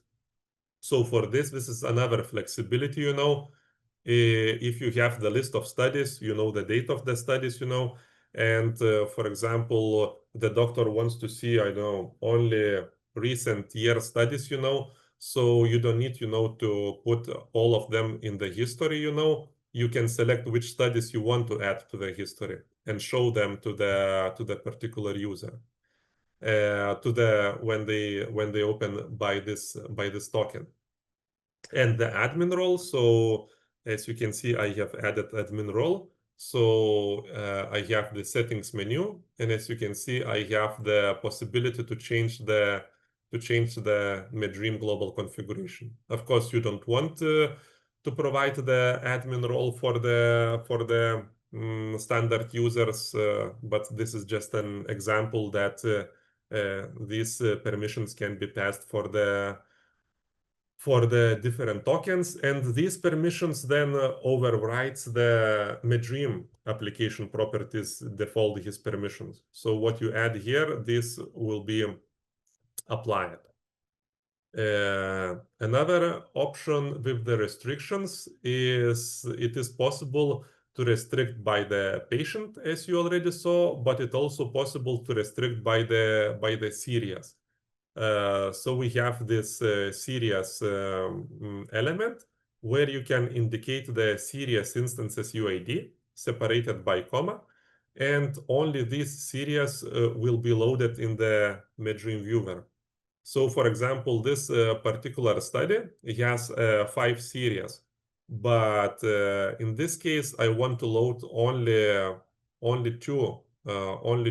So for this is another flexibility, if you have the list of studies, the date of the studies, and for example, the doctor wants to see, only recent year studies, so you don't need, to put all of them in the history, you can select which studies you want to add to the history and show them to the particular user, when they open by this token. And the admin role, so as you can see, I have added admin role. So I have the settings menu, and as you can see, I have the possibility to change the MedDream global configuration. Of course, you don't want to provide the admin role for the standard users, but this is just an example that these permissions can be passed for the different tokens, and these permissions then overrides the MedDream application properties default his permissions. So what you add here, this will be applied. Another option with the restrictions is it is possible to restrict by the patient, as you already saw, but it's also possible to restrict by the series. So we have this series element where you can indicate the series instances UID separated by comma, and only this series will be loaded in the MedDream viewer. So for example, this particular study has 5 series, but in this case, I want to load only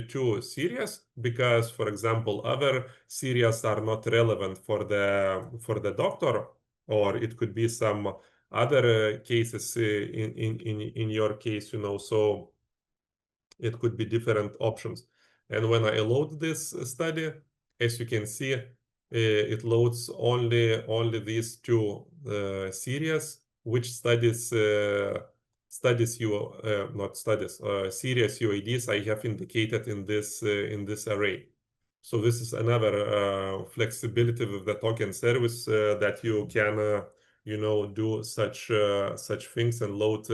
two series, because, for example, other series are not relevant for the doctor, or it could be some other cases in your case, so it could be different options. And when I load this study, as you can see, it loads only these 2 series, which series UIDs I have indicated in this array. So this is another flexibility with the token service, that you can do such things and load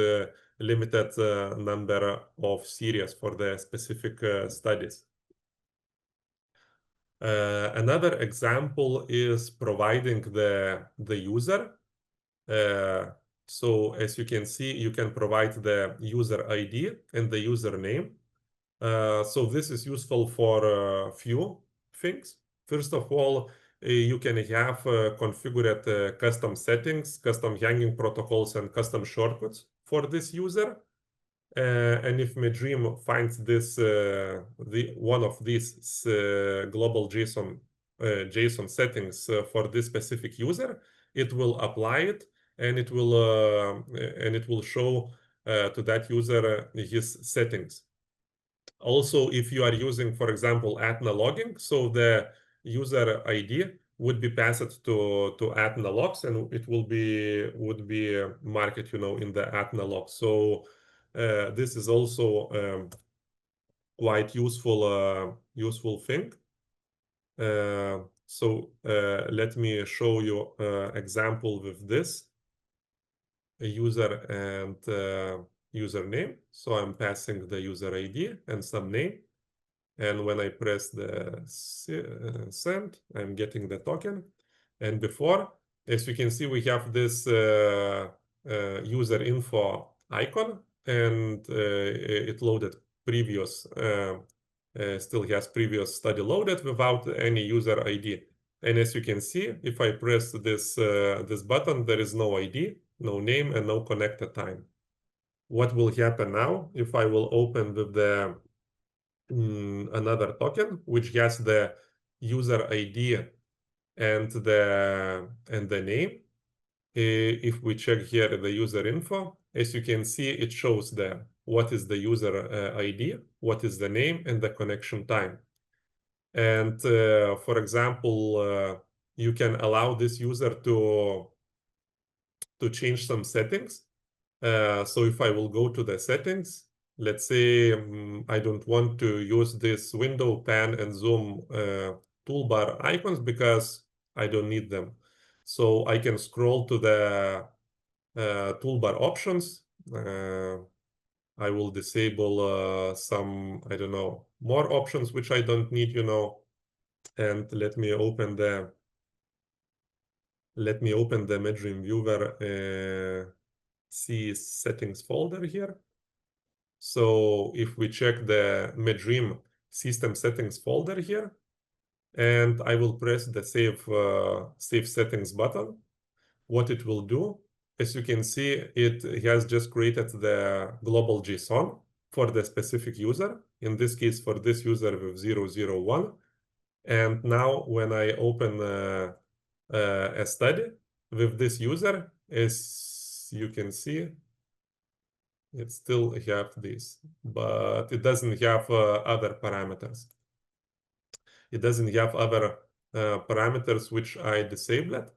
limited number of series for the specific studies. Another example is providing the user. So as you can see, you can provide the user ID and the username. So this is useful for a few things. First of all, you can have configured custom settings, custom hanging protocols, and custom shortcuts for this user. And if MedDream finds this one of these global JSON settings for this specific user, it will apply it, and it will show to that user his settings. Also, if you are using, for example, Atna logging, so the user ID would be passed to Atna logs, and it would be marked, in the Atna log. So this is also quite useful thing. So let me show you example with this user and username. So I'm passing the user ID and some name. And when I press the send, I'm getting the token. And before, as you can see, we have this user info icon, and it loaded previous, still has previous study loaded without any user ID. And as you can see, if I press this button, there is no ID, no name, and no connected time. What will happen now if I will open with the another token which has the user ID and the name? If we check here the user info, as you can see, it shows there what is the user ID, what is the name, and the connection time. And for example, you can allow this user to change some settings. So if I will go to the settings, let's say I don't want to use this window, pan, and zoom toolbar icons because I don't need them. So I can scroll to the toolbar options. I will disable some, I don't know, more options which I don't need, and let me open the MedDream viewer, see settings folder here. So if we check the MedDream system settings folder here, and I will press the save settings button, what it will do, as you can see, it has just created the global JSON for the specific user, in this case for this user with 001. And now when I open a study with this user, as you can see, it still have this, but it doesn't have other parameters. It doesn't have other parameters which I disabled.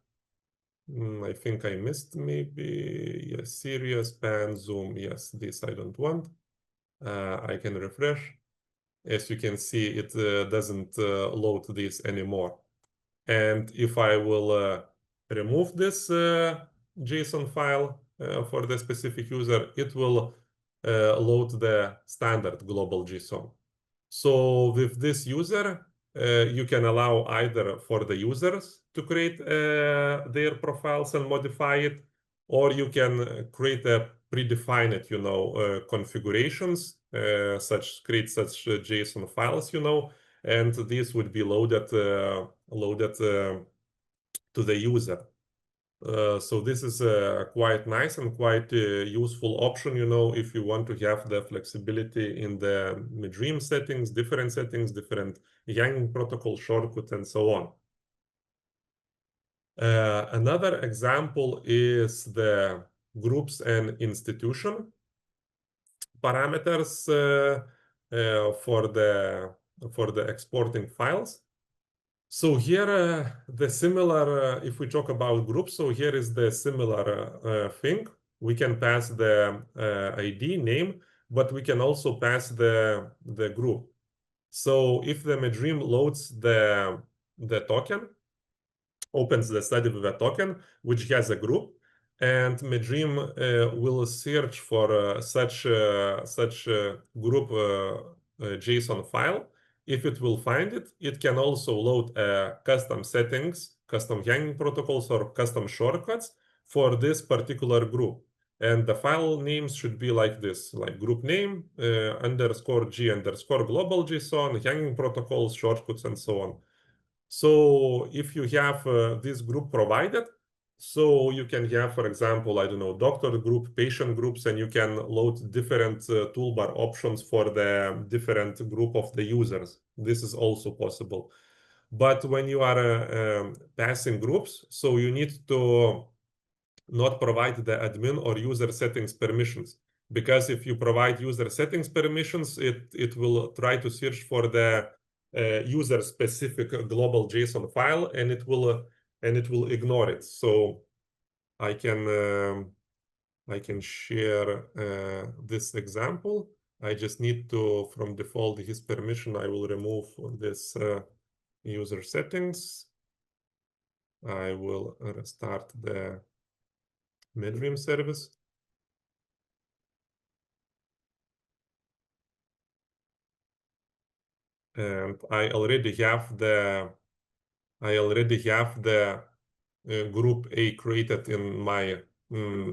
I think I missed maybe, yes, serious, pan, zoom, yes, this I don't want. I can refresh. As you can see, it doesn't load this anymore. And if I will remove this JSON file for the specific user, it will load the standard global JSON. So with this user, you can allow either for the users to create their profiles and modify it, or you can create a predefined, configurations, create such JSON files, and this would be loaded to the user. So this is a quite nice and quite useful option, if you want to have the flexibility in the MedDream settings, different hanging protocol shortcut, and so on. Another example is the groups and institution parameters for the exporting files. So here, the similar, if we talk about groups, so here is the similar thing. We can pass the ID name, but we can also pass the group. So if the MedDream loads the token, opens the study with a token, which has a group, and MedDream will search for such group JSON file. If it will find it, it can also load custom settings, custom hanging protocols, or custom shortcuts for this particular group. And the file names should be like this, like group name, _G_global JSON, hanging protocols, shortcuts, and so on. So if you have this group provided, so you can have, for example, I don't know, doctor group, patient groups, and you can load different toolbar options for the different group of the users. This is also possible. But when you are passing groups, so you need to not provide the admin or user settings permissions. Because if you provide user settings permissions, it will try to search for the user-specific global JSON file, and it will ignore it. So I can share this example. I just need to, from default, his permission, I will remove this user settings. I will restart the MedDream service. And I already have the group A created in my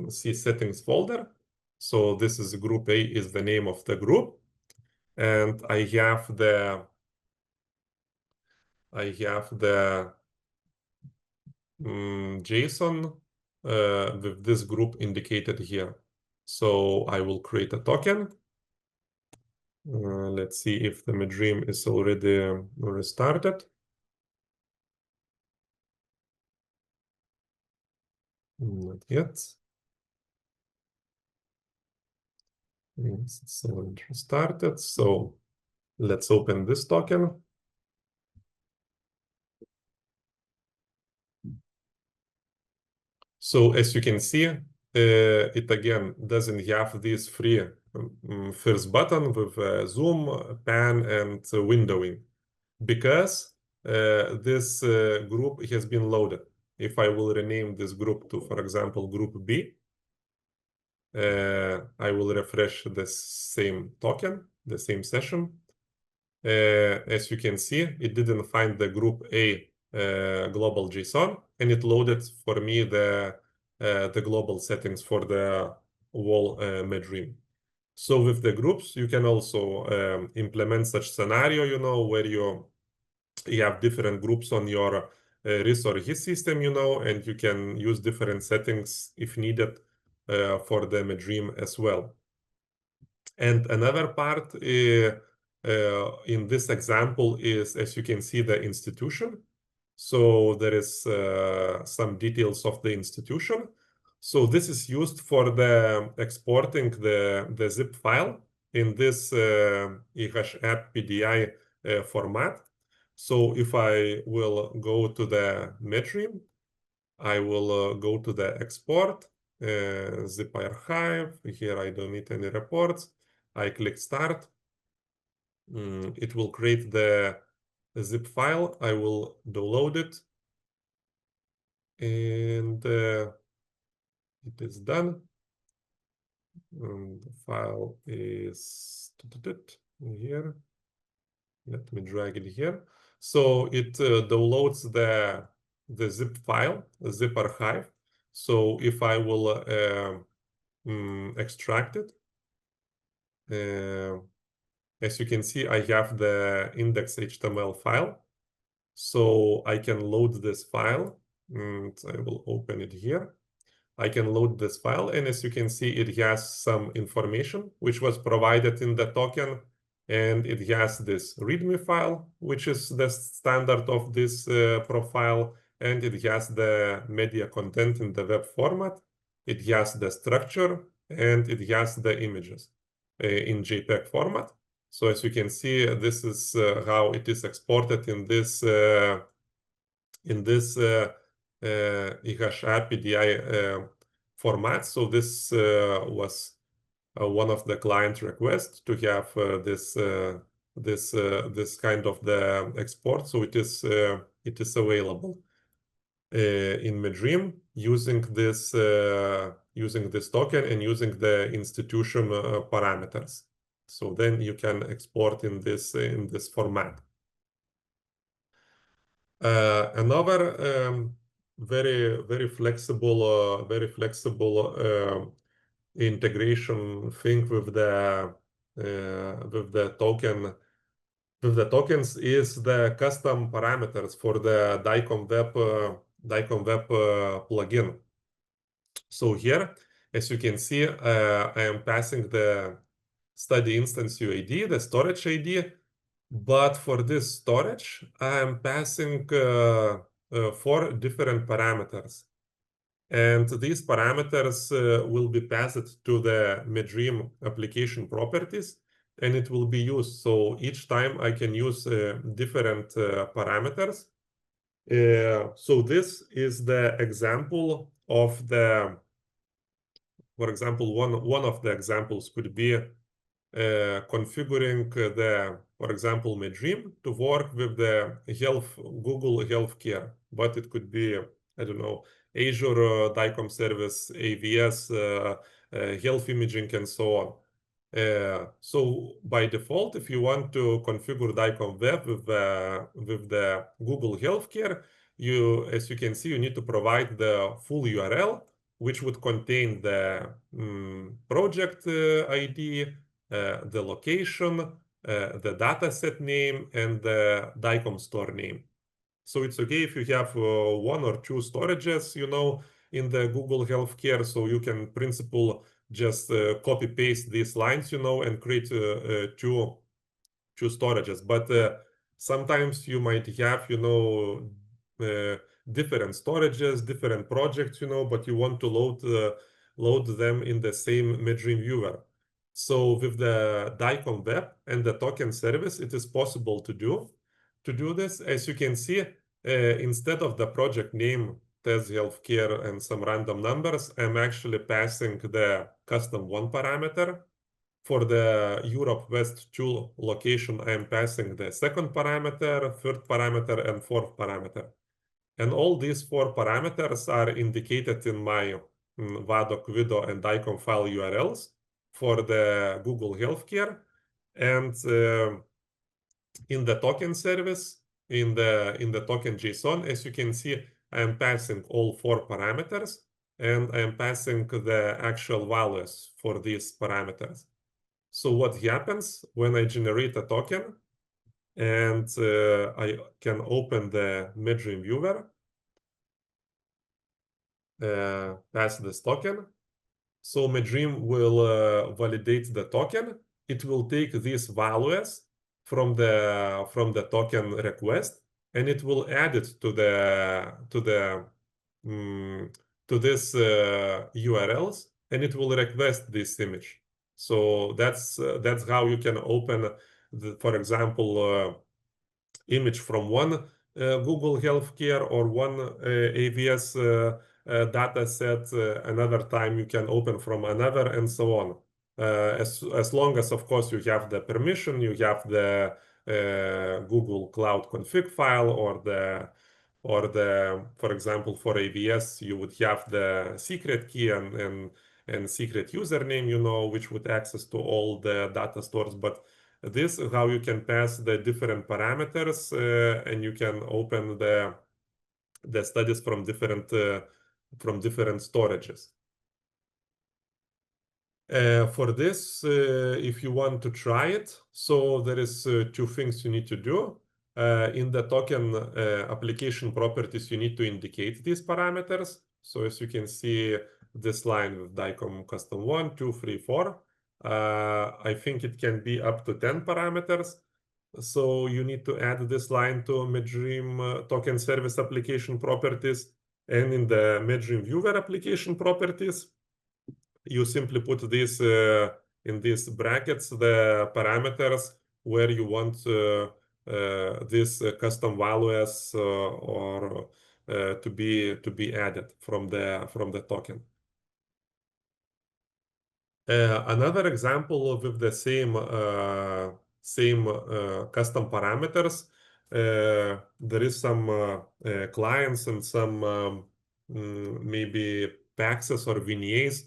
C settings folder. So this is group A is the name of the group, and I have the JSON with this group indicated here. So I will create a token. Let's see if the MedDream is already restarted. Not yet. Yes, it's already restarted. So let's open this token. So as you can see, it again doesn't have this free first button with zoom, pan, and windowing, because this group has been loaded. If I will rename this group to, for example, group B, I will refresh the same token, the same session. As you can see, it didn't find the group A global JSON, and it loaded for me the global settings for the whole MedDream. So with the groups, you can also implement such scenario, you know, where you have different groups on your RIS or HIS system, you know, and you can use different settings if needed for the MedDream as well. And another part in this example is, as you can see, the institution. So there is some details of the institution. So this is used for the exporting the zip file in this IHApp PDI format. So if I will go to the MedDream, I will go to the export, zip archive. Here I don't need any reports. I click start. It will create the zip file. I will download it. And it is done. The file is here. Let me drag it here. So it downloads the zip file, the zip archive. So if I will extract it, as you can see, I have the index.html file. So I can load this file, and I will open it here. I can load this file, and as you can see, it has some information which was provided in the token, and it has this README file, which is the standard of this profile, and it has the media content in the web format. It has the structure, and it has the images in JPEG format. So as you can see, this is how it is exported in this IHApp PDI format. So this was one of the client requests to have this kind of the export. So it is available in MedDream using this token and using the institution parameters. So then you can export in this format. Another very flexible integration thing with the token. With the tokens is the custom parameters for the DICOM web plugin. So here, as you can see, I am passing the study instance UID, the storage ID, but for this storage, I am passing 4 different parameters. And these parameters will be passed to the MedDream application properties, and it will be used. So each time I can use different parameters. So this is the example of the, for example, one of the examples could be configuring for example, MedDream to work with the Google Healthcare, but it could be, I don't know, Azure DICOM service, AVS, health imaging, and so on. So by default, if you want to configure DICOM Web with the Google Healthcare, as you can see, you need to provide the full URL, which would contain the project ID, the location, the dataset name, and the DICOM store name. So it's okay if you have 1 or 2 storages, in the Google Healthcare, so you can, in principle, just copy paste these lines, and create 2 storages. But sometimes you might have, different storages, different projects, but you want to load them in the same MedDream viewer. So with the DICOM web and the token service, it is possible to do this. As you can see, instead of the project name, Tez Healthcare, and some random numbers, I'm actually passing the custom 1 parameter. For the Europe West 2 location, I'm passing the 2nd parameter, 3rd parameter, and 4th parameter. And all these 4 parameters are indicated in my VADOC, VIDO, and DICOM file URLs for the Google Healthcare. And in the token service, in the token JSON, as you can see, I am passing all 4 parameters, and I am passing the actual values for these parameters. So what happens when I generate a token and I can open the MedDream viewer, pass this token. So MedDream will validate the token. It will take these values from the token request, and it will add it to this URLs, and it will request this image. So that's how you can open, for example, image from one Google Healthcare or one AVS data set. Another time you can open from another, and so on. As long as, of course, you have the permission, you have the Google Cloud config file, or for example, for AVS, you would have the secret key and secret username, which would access to all the data stores. But this is how you can pass the different parameters, and you can open the studies from different storages. For this, if you want to try it, so there is 2 things you need to do. In the token application properties, you need to indicate these parameters. So as you can see, this line with DICOM custom 1, 2, 3, 4. I think it can be up to 10 parameters. So you need to add this line to MedDream token service application properties. And in the MedDream viewer application properties, you simply put this in these brackets, the parameters where you want these custom values or to be added from the token. Another example with the same custom parameters. There is some clients and some maybe PAXs or VNAs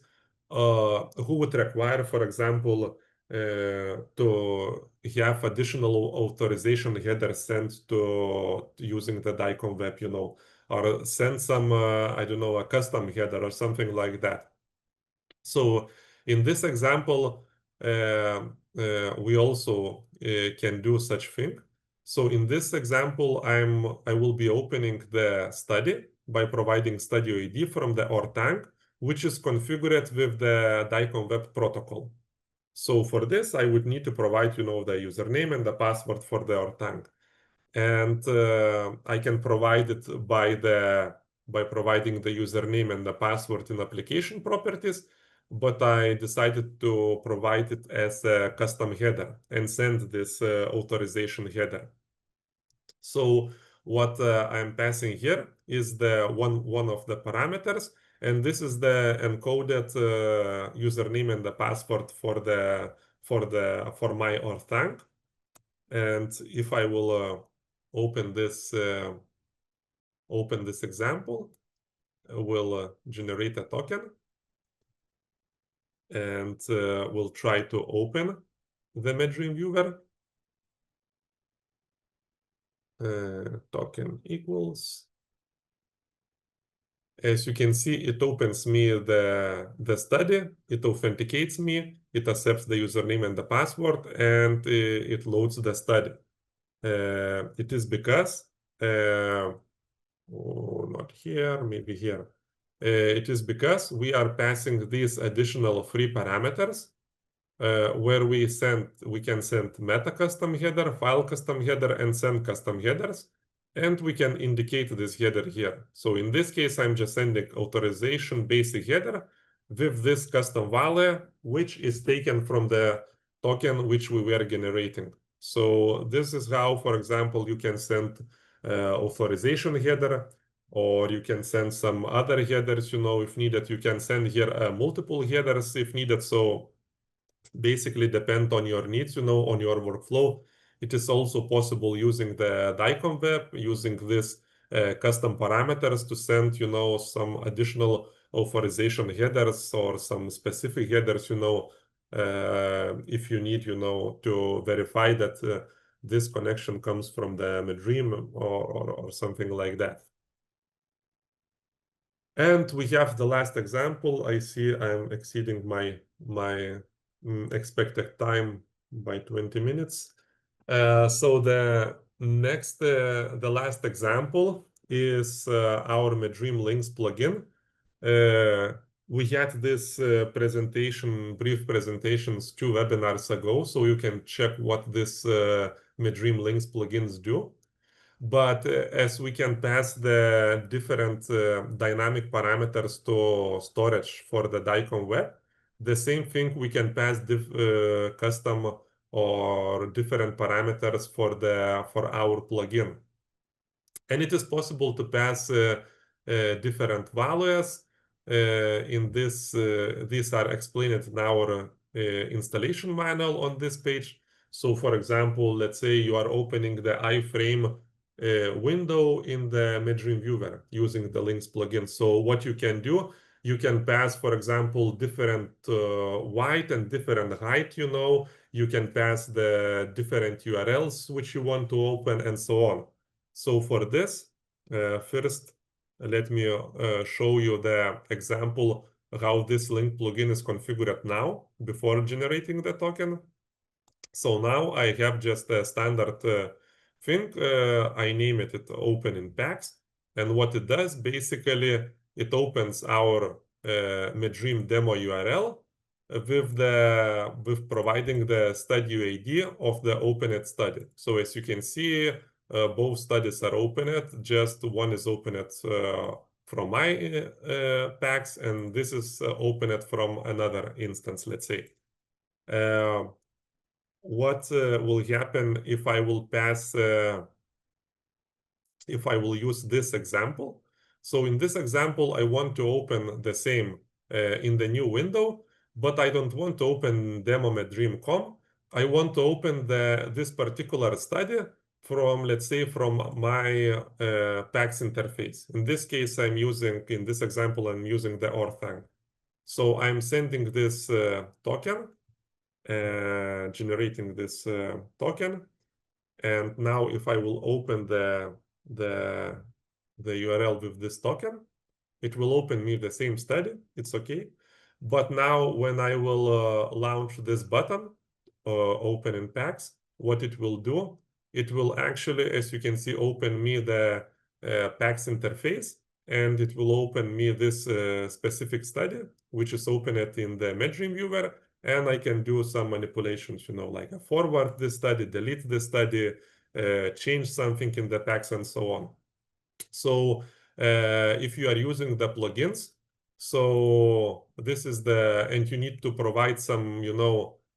who would require, for example, to have additional authorization header sent to using the DICOM web, or send some, I don't know, a custom header or something like that. So In this example, we also can do such thing. So in this example, I will be opening the study by providing study ID from the ORTANG, which is configured with the DICOM web protocol. So for this, I would need to provide, the username and the password for the ORTANG. And I can provide it by providing the username and the password in application properties, but I decided to provide it as a custom header and send this authorization header. So what I'm passing here is the one of the parameters, and this is the encoded username and the password for my ORTANG. And if I will open this example, we'll generate a token, and we'll try to open the MedDream viewer. Token equals. As you can see, it opens me the study, it authenticates me, it accepts the username and the password, and it loads the study. It is because, not here, maybe here. It is because we are passing these additional 3 parameters, where we can send meta custom header, file custom header, and send custom headers. And we can indicate this header here. So in this case, I'm just sending authorization basic header with this custom value, which is taken from the token which we were generating. So this is how, for example, you can send authorization header, or you can send some other headers, if needed. You can send here multiple headers if needed. So basically depend on your needs, on your workflow. It is also possible using the DICOM web, using this custom parameters to send, some additional authorization headers or some specific headers, if you need, to verify that this connection comes from the MedDream or something like that. And we have the last example. I see I'm exceeding my expected time by 20 minutes. So the last example is our MedDream Links plugin. We had this brief presentations 2 webinars ago, so you can check what this MedDream Links plugins do. But as we can pass the different dynamic parameters to storage for the DICOM web, the same thing we can pass custom or different parameters for our plugin. And it is possible to pass different values. In this, these are explained in our installation manual on this page. So for example, let's say you are opening the iframe window in the MedDream viewer using the Links plugin. So what you can do, you can pass, for example, different width and different height, you can pass the different URLs which you want to open and so on. So for this, first, let me show you the example how this link plugin is configured now before generating the token. So now I have just a standard thing. I name it open in packs. And what it does, basically, it opens our MedDream demo URL with providing the study ID of the opened study. So as you can see, both studies are opened. Just one is opened from my packs, and this is opened from another instance, let's say. What will happen if I will pass, if I will use this example? So in this example, I want to open the same in the new window, but I don't want to open demo MedDream.com. I want to open this particular study from, let's say, from my PACS interface. In this case, in this example, I'm using the ORTANG. So I'm sending this token, generating this token. And now if I will open the URL with this token, it will open me the same study. It's okay. But now when I will launch this button, open in packs, what it will do, it will actually, as you can see, open me the packs interface, and it will open me this specific study, which is opened in the MedDream viewer, and I can do some manipulations, like forward this study, delete this study, change something in the packs, and so on. So if you are using the plugins, so this is and you need to provide some,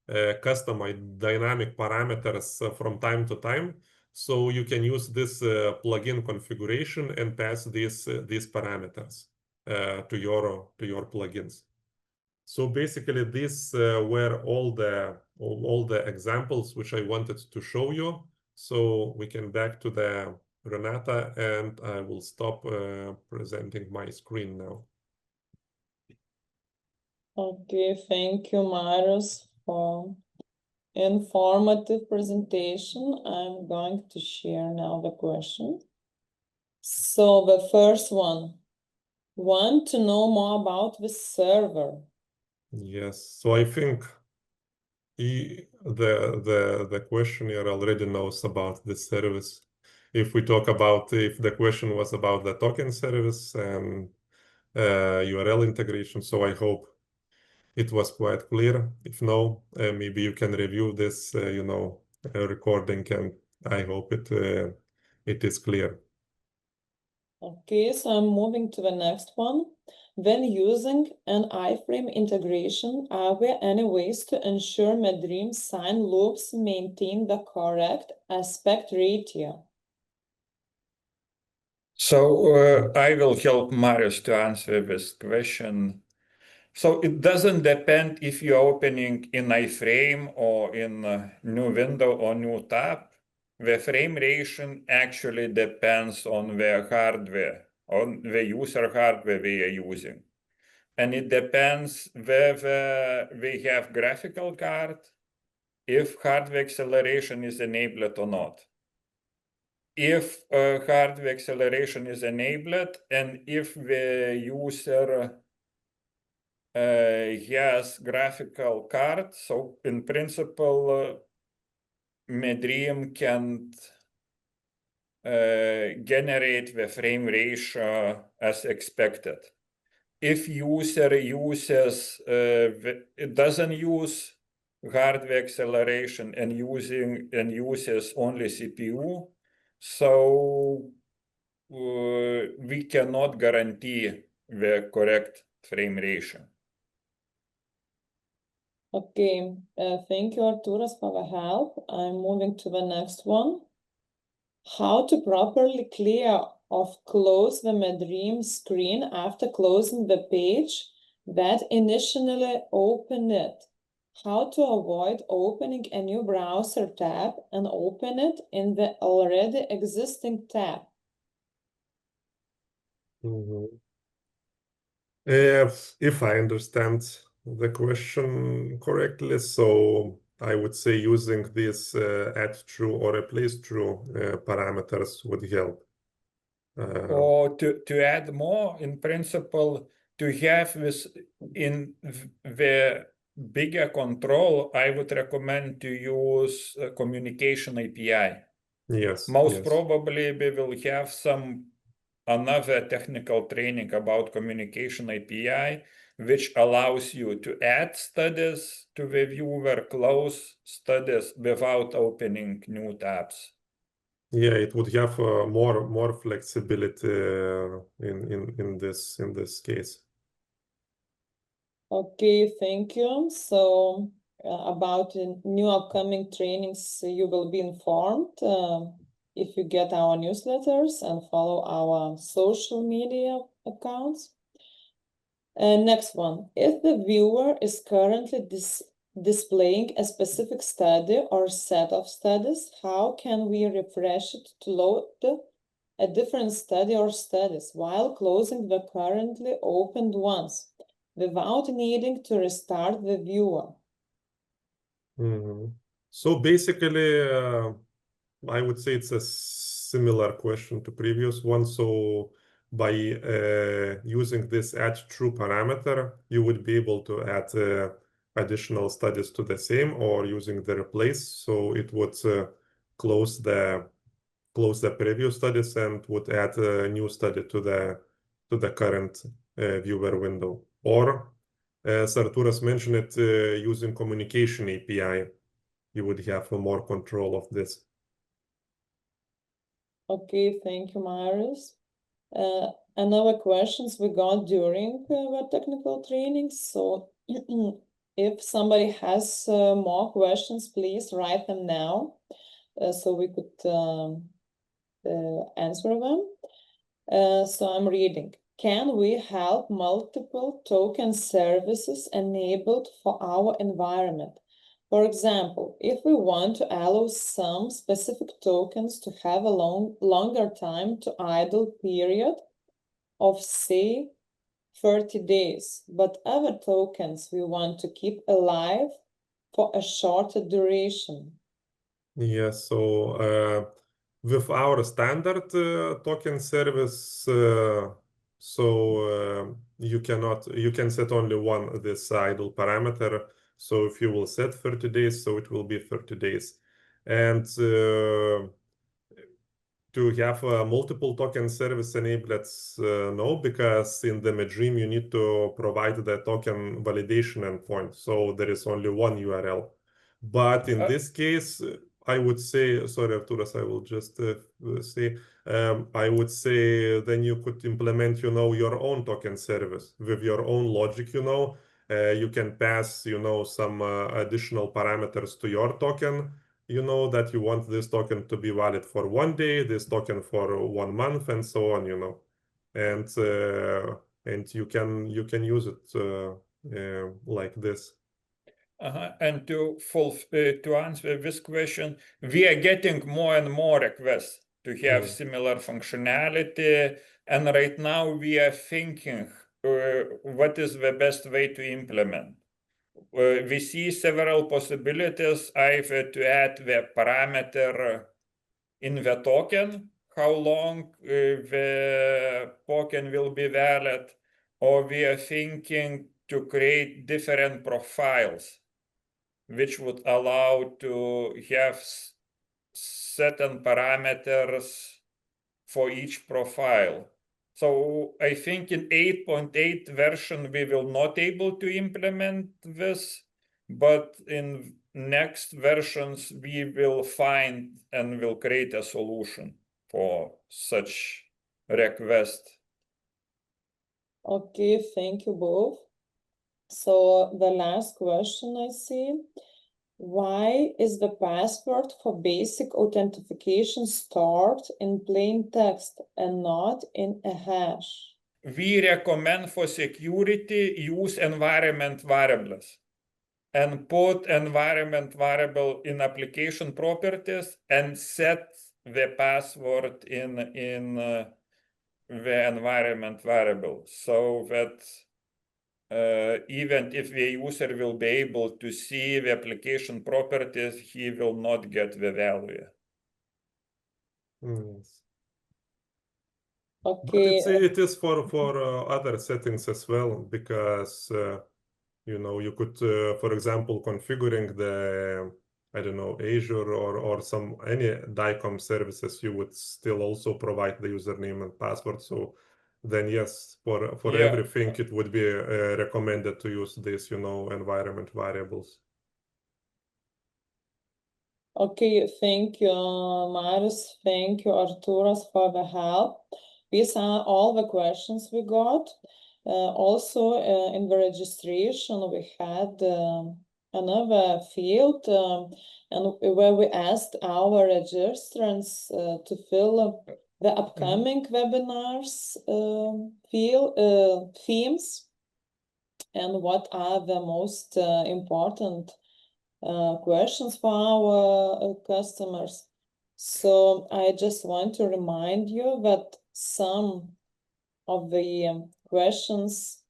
customized dynamic parameters from time to time. So you can use this plugin configuration and pass these parameters to your plugins. So basically, these were all the examples which I wanted to show you. So we can back to the Renata, and I will stop presenting my screen now. Okay, thank you, Marius, for informative presentation. I'm going to share now the question. So the first one, want to know more about the server? Yes, so I think the questionnaire already knows about this service. If the question was about the token service and URL integration, so I hope it was quite clear. If no, maybe you can review this, recording, and I hope it is clear. Okay, so I'm moving to the next one. When using an iframe integration, are there any ways to ensure MedDream sign loops maintain the correct aspect ratio? So I will help Marius to answer this question. So it doesn't depend if you're opening in iframe or in a new window or new tab. The frame ratio actually depends on the hardware, on the user hardware we are using. And it depends whether we have graphical card, if hardware acceleration is enabled or not. If hardware acceleration is enabled, and if the user has graphical card, so in principle, MedDream can generate the frame ratio as expected. If user it doesn't use hardware acceleration and uses only CPU, so we cannot guarantee the correct frame ratio. Okay, thank you, Artūras, for the help. I'm moving to the next one. How to properly clear or close the MedDream screen after closing the page that initially opened it. How to avoid opening a new browser tab and open it in the already existing tab. If I understand the question correctly, so I would say using these add true or replace true parameters would help. Or to add more, in principle, to have this in the bigger control, I would recommend to use communication API. Yes. Most probably we will have another technical training about communication API, which allows you to add studies to the viewer, close studies without opening new tabs. Yeah, it would have more flexibility in this case. Okay, thank you. So about new upcoming trainings, you will be informed if you get our newsletters and follow our social media accounts. Next one, if the viewer is currently displaying a specific study or set of studies, how can we refresh it to load a different study or studies while closing the currently opened ones without needing to restart the viewer? So basically, I would say it's a similar question to previous one. So by using this add true parameter, you would be able to add additional studies to the same, or using the replace, so it would close the previous studies and would add a new study to the current viewer window. Or, as Artūras mentioned it, using communication API, you would have more control of this. Okay, thank you, Marius. Another questions we got during the technical training. So if somebody has more questions, please write them now so we could answer them. So I'm reading. Can we have multiple token services enabled for our environment? For example, if we want to allow some specific tokens to have a longer time to idle period of, say, 30 days, but other tokens we want to keep alive for a shorter duration. Yes, so with our standard token service, you can set only one this idle parameter. So if you will set 30 days, so it will be 30 days. And to have a multiple token service enabled, no, because in the MedDream you need to provide the token validation endpoint. So there is only one URL. But in this case, I would say, sorry, Artūras, I will just say, I would say then you could implement, your own token service with your own logic, you can pass, some additional parameters to your token, that you want this token to be valid for 1 day, this token for 1 month, and so on, and you can use it like this. And to answer this question, we are getting more and more requests to have similar functionality, and right now we are thinking what is the best way to implement. We see several possibilities, either to add the parameter in the token, how long the token will be valid, or we are thinking to create different profiles, which would allow to have certain parameters for each profile. So I think in 8.8 version, we will not able to implement this, but in next versions, we will find and will create a solution for such request. Okay, thank you both. So the last question I see, why is the password for basic authentication stored in plain text and not in a hash? We recommend for security use environment variables and put environment variable in application properties and set the password in the environment variable, so that even if the user will be able to see the application properties, he will not get the value. Yes. Okay. But it is for other settings as well, because you could, for example, configuring the, I don't know, Azure or any DICOM services, you would still also provide the username and password. So then yes, for everything it would be recommended to use this, environment variables. Okay, thank you, Marius. Thank you, Artūras, for the help. These are all the questions we got. Also, in the registration, we had another field and where we asked our registrants to fill the upcoming webinars themes and what are the most important questions for our customers. So I just want to remind you that some of the questions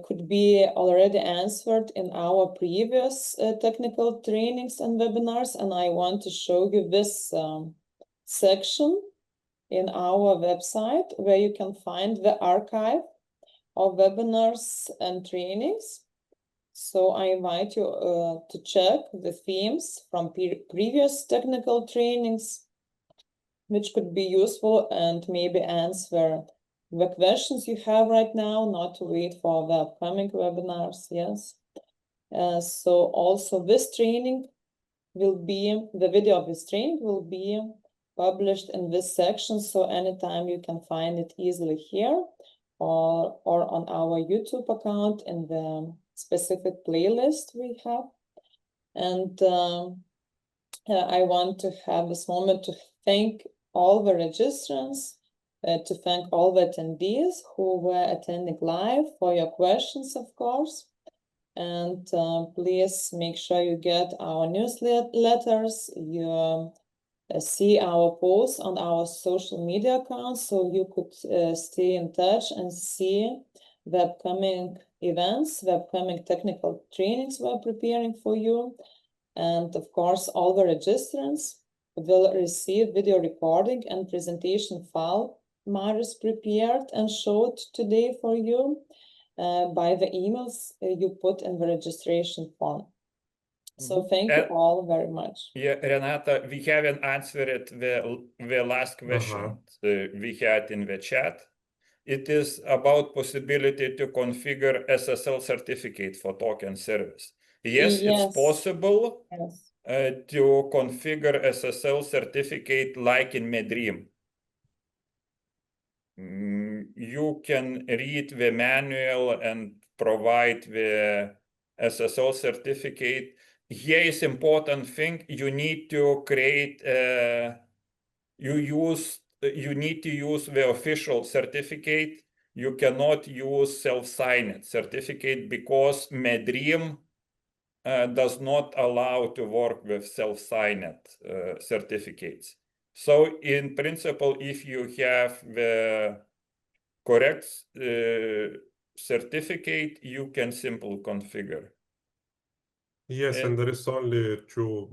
could be already answered in our previous technical trainings and webinars, and I want to show you this section in our website where you can find the archive of webinars and trainings. So I invite you to check the themes from previous technical trainings, which could be useful and maybe answer the questions you have right now, not to wait for the upcoming webinars, yes. So also this training will be, the video of this training will be published in this section, so anytime you can find it easily here or on our YouTube account in the specific playlist we have. And I want to have this moment to thank all the registrants, to thank all the attendees who were attending live for your questions, of course. And please make sure you get our newsletters, you see our posts on our social media accounts, so you could stay in touch and see the upcoming events, the upcoming technical trainings we're preparing for you. And of course, all the registrants will receive video recording and presentation file Marius prepared and showed today for you by the emails you put in the registration form. So thank you all very much. Yeah, Renata, we haven't answered the last question we had in the chat. It is about possibility to configure SSL certificate for token service. Yes, it's possible to configure SSL certificate like in MedDream. You can read the manual and provide the SSL certificate. Here is important thing, you need to create, you need to use the official certificate. You cannot use self-signed certificate because MedDream does not allow to work with self-signed certificates. So in principle, if you have the correct certificate, you can simply configure. Yes, and there is only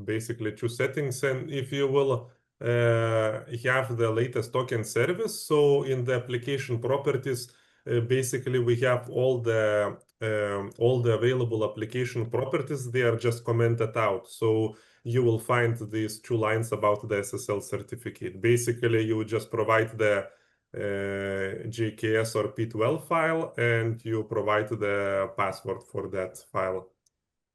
basically two settings. And if you will have the latest token service, so in the application properties, basically we have all the available application properties. They are just commented out. So you will find these two lines about the SSL certificate. Basically, you just provide the JKS or P12 file, and you provide the password for that file.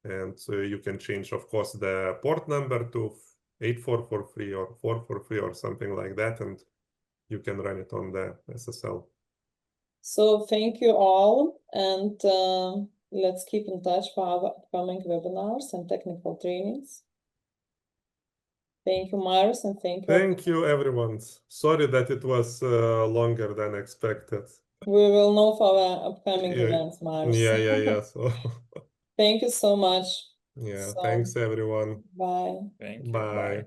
And so you can change, of course, the port number to 8443 or 443 or something like that, and you can run it on the SSL. So thank you all, and let's keep in touch for our upcoming webinars and technical trainings. Thank you, Marius, and thank you. Thank you, everyone. Sorry that it was longer than expected. We will know for our upcoming events, Marius. Yeah. So thank you so much. yeah, thanks, everyone. Bye. Thank you. Bye. Bye.